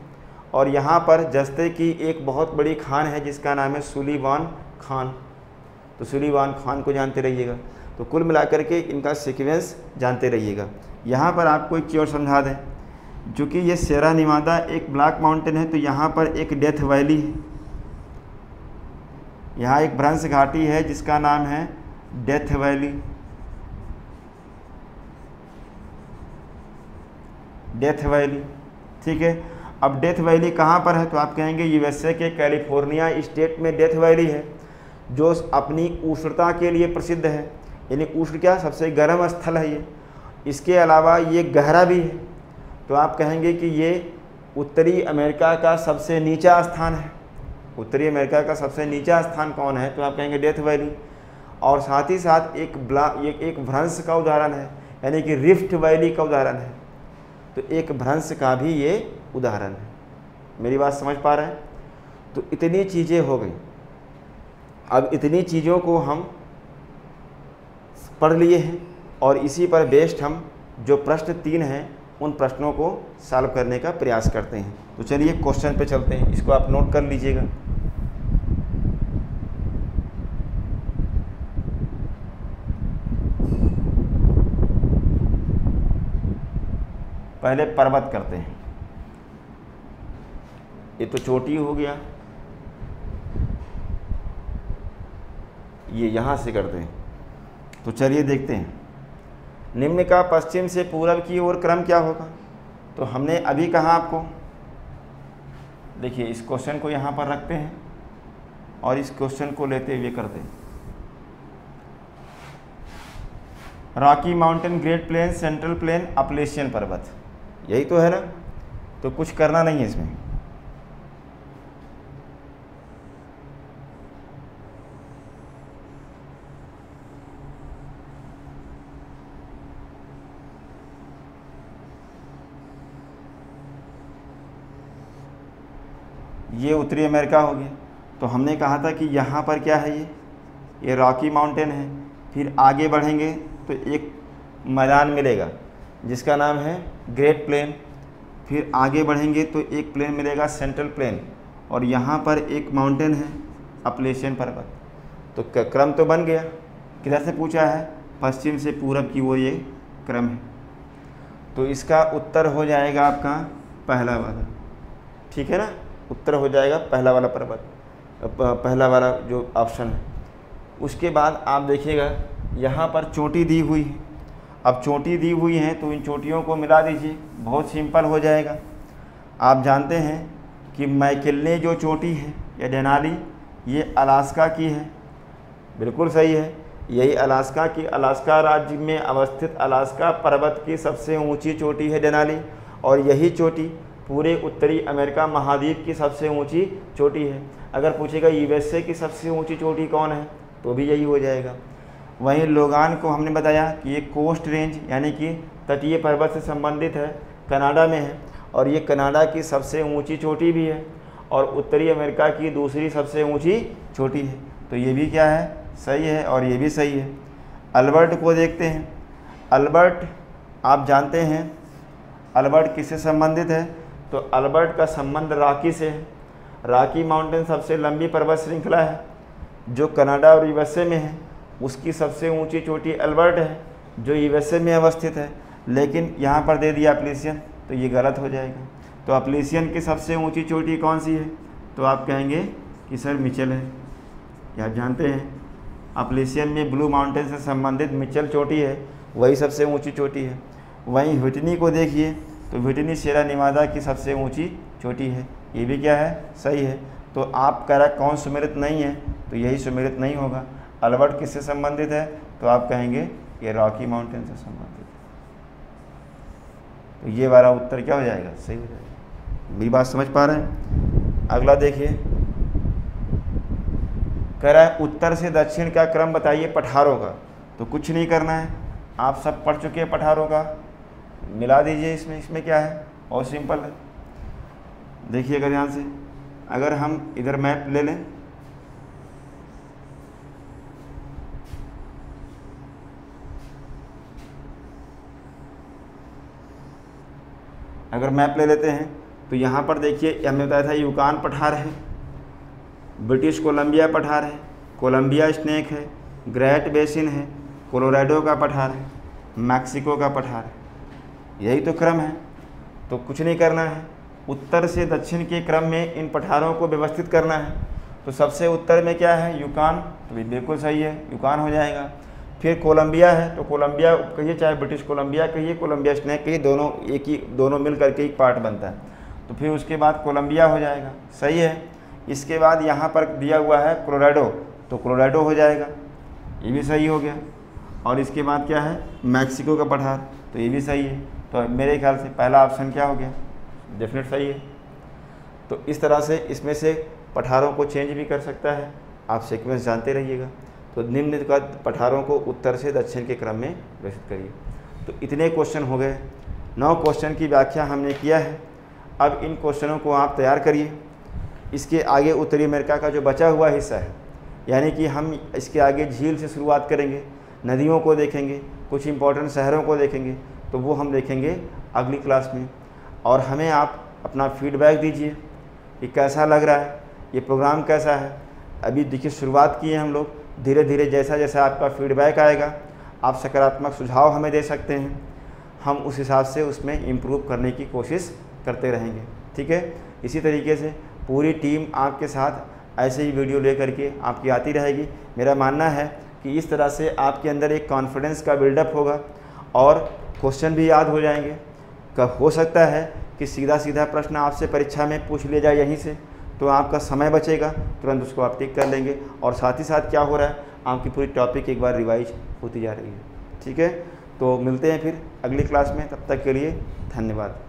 Speaker 1: और यहाँ पर जस्ते की एक बहुत बड़ी खान है जिसका नाम है सुलिवान खान, तो सुलिवान खान को जानते रहिएगा। तो कुल मिलाकर के इनका सीक्वेंस जानते रहिएगा। यहाँ पर आपको एक चीज़ और समझा दें, जो कि ये सेरा निवादा एक ब्लैक माउंटेन है, तो यहाँ पर एक डेथ वैली है, यहाँ एक भ्रंश घाटी है जिसका नाम है डेथ वैली। डेथ वैली, ठीक है। अब डेथ वैली कहाँ पर है, तो आप कहेंगे यूएसए के कैलिफोर्निया स्टेट में डेथ वैली है, जो अपनी उष्णता के लिए प्रसिद्ध है। यानी उष्ण क्या, सबसे गर्म स्थल है ये। इसके अलावा ये गहरा भी है, तो आप कहेंगे कि ये उत्तरी अमेरिका का सबसे नीचा स्थान है। उत्तरी अमेरिका का सबसे नीचा स्थान कौन है, तो आप कहेंगे डेथ वैली। और साथ ही साथ एक भ्रंश का उदाहरण है, यानी कि रिफ्ट वैली का उदाहरण है, तो एक भ्रंश का भी ये उदाहरण है। मेरी बात समझ पा रहे हैं। तो इतनी चीज़ें हो गई। अब इतनी चीज़ों को हम पढ़ लिए हैं और इसी पर बेस्ड हम जो प्रश्न 3 हैं उन प्रश्नों को सॉल्व करने का प्रयास करते हैं। तो चलिए क्वेश्चन पे चलते हैं, इसको आप नोट कर लीजिएगा। पहले पर्वत करते हैं, ये तो चोटी हो गया, ये यहाँ से करते हैं। तो चलिए देखते हैं, निम्न का पश्चिम से पूर्व की ओर क्रम क्या होगा। तो हमने अभी कहा आपको, देखिए इस क्वेश्चन को यहाँ पर रखते हैं और इस क्वेश्चन को लेते हुए करते हैं। Rocky Mountain, Great Plain, Central Plain, Appalachian पर्वत, यही तो है ना। तो कुछ करना नहीं है इसमें। ये उत्तरी अमेरिका हो गया। तो हमने कहा था कि यहाँ पर क्या है, ये रॉकी माउंटेन है। फिर आगे बढ़ेंगे तो एक मैदान मिलेगा जिसका नाम है ग्रेट प्लेन। फिर आगे बढ़ेंगे तो एक प्लेन मिलेगा सेंट्रल प्लेन, और यहाँ पर एक माउंटेन है अपलेशियन पर्वत। तो क्रम तो बन गया। किधर से पूछा है, पश्चिम से पूरब की ओर ये क्रम है। तो इसका उत्तर हो जाएगा आपका पहला वाला, ठीक है ना। उत्तर हो जाएगा पहला वाला पर्वत, पहला वाला जो ऑप्शन है। उसके बाद आप देखिएगा यहाँ पर चोटी दी हुई है। अब चोटी दी हुई है तो इन चोटियों को मिला दीजिए, बहुत सिंपल हो जाएगा। आप जानते हैं कि मैकिन्ले जो चोटी है या डेनाली, ये अलास्का की है। बिल्कुल सही है, यही अलास्का की, अलास्का राज्य में अवस्थित अलास्का पर्वत की सबसे ऊंची चोटी है डेनाली। और यही चोटी पूरे उत्तरी अमेरिका महाद्वीप की सबसे ऊंची चोटी है। अगर पूछेगा यूएसए की सबसे ऊंची चोटी कौन है, तो भी यही हो जाएगा। वहीं लोगान को हमने बताया कि ये कोस्ट रेंज यानी कि तटीय पर्वत से संबंधित है, कनाडा में है, और ये कनाडा की सबसे ऊंची चोटी भी है और उत्तरी अमेरिका की दूसरी सबसे ऊंची चोटी है। तो ये भी क्या है, सही है, और ये भी सही है। अल्बर्ट को देखते हैं। अल्बर्ट आप जानते हैं अल्बर्ट किससे संबंधित है, तो अल्बर्ट का संबंध रॉकी से है। रॉकी माउंटेन सबसे लंबी पर्वत श्रृंखला है जो कनाडा और यूएसए में है। उसकी सबसे ऊंची चोटी अल्बर्ट है जो यूएसए में अवस्थित है, लेकिन यहाँ पर दे दिया अपलेशियन, तो ये गलत हो जाएगा। तो अपलेशियन की सबसे ऊंची चोटी कौन सी है, तो आप कहेंगे कि सर मिचेल है। या आप जानते हैं अपलेशियन में ब्लू माउंटेन से संबंधित मिचेल चोटी है, वही सबसे ऊँची चोटी है। वहीं व्हिटनी को देखिए तो व्हिटनी सिएरा नेवादा की सबसे ऊंची चोटी है, ये भी क्या है, सही है। तो आप कह रहा कौन सुमेलित नहीं है, तो यही सुमेलित नहीं होगा। अल्बर्ट किससे संबंधित है, तो आप कहेंगे ये रॉकी माउंटेन से संबंधित है। तो ये वाला उत्तर क्या हो जाएगा, सही हो जाएगा। मेरी बात समझ पा रहे हैं। अगला देखिए, कह रहा है उत्तर से दक्षिण का क्रम बताइए पठारों का। तो कुछ नहीं करना है, आप सब पढ़ चुके हैं पठारों का, मिला दीजिए इसमें। इसमें क्या है, और सिंपल है। देखिए अगर ध्यान से, अगर हम इधर मैप ले लें, अगर मैप ले लेते हैं तो यहाँ पर देखिए हमने बताया था यूकान पठार है, ब्रिटिश कोलंबिया पठार है, कोलंबिया स्नेक है, ग्रेट बेसिन है, कोलोराडो का पठार है, मैक्सिको का पठार है। यही तो क्रम है। तो कुछ नहीं करना है, उत्तर से दक्षिण के क्रम में इन पठारों को व्यवस्थित करना है। तो सबसे उत्तर में क्या है, यूकान, तो बिल्कुल सही है, यूकान हो जाएगा। फिर कोलंबिया है, तो कोलंबिया कहिए, चाहे ब्रिटिश कोलंबिया कहिए, कोलंबिया स्नेक कहिए, दोनों एक ही, दोनों मिल करके एक पार्ट बनता है। तो फिर उसके बाद कोलंबिया हो जाएगा, सही है। इसके बाद यहाँ पर दिया हुआ है कोलोराडो, तो कोलोराडो हो जाएगा, ये भी सही हो गया। और इसके बाद क्या है, मैक्सिको का पठार, तो ये भी सही है। तो मेरे ख्याल से पहला ऑप्शन क्या हो गया, डेफिनेट सही है। तो इस तरह से इसमें से पठारों को चेंज भी कर सकता है, आप सीक्वेंस जानते रहिएगा। तो निम्न का पठारों को उत्तर से दक्षिण के क्रम में व्यवस्थित करिए। तो इतने क्वेश्चन हो गए, 9 क्वेश्चन की व्याख्या हमने किया है। अब इन क्वेश्चनों को आप तैयार करिए। इसके आगे उत्तरी अमेरिका का जो बचा हुआ हिस्सा है, यानी कि हम इसके आगे झील से शुरुआत करेंगे, नदियों को देखेंगे, कुछ इंपॉर्टेंट शहरों को देखेंगे, तो वो हम देखेंगे अगली क्लास में। और हमें आप अपना फीडबैक दीजिए कि कैसा लग रहा है, ये प्रोग्राम कैसा है। अभी देखिए शुरुआत की है हम लोग, धीरे धीरे जैसा जैसा आपका फीडबैक आएगा, आप सकारात्मक सुझाव हमें दे सकते हैं, हम उस हिसाब से उसमें इम्प्रूव करने की कोशिश करते रहेंगे। ठीक है, इसी तरीके से पूरी टीम आपके साथ ऐसे ही वीडियो लेकर के आपकी आती रहेगी। मेरा मानना है कि इस तरह से आपके अंदर एक कॉन्फिडेंस का बिल्डअप होगा और क्वेश्चन भी याद हो जाएंगे। कब हो सकता है कि सीधा सीधा प्रश्न आपसे परीक्षा में पूछ लिया जाए यहीं से, तो आपका समय बचेगा, तुरंत उसको आप टिक कर लेंगे और साथ ही साथ क्या हो रहा है, आपकी पूरी टॉपिक एक बार रिवाइज होती जा रही है। ठीक है, तो मिलते हैं फिर अगली क्लास में, तब तक के लिए धन्यवाद।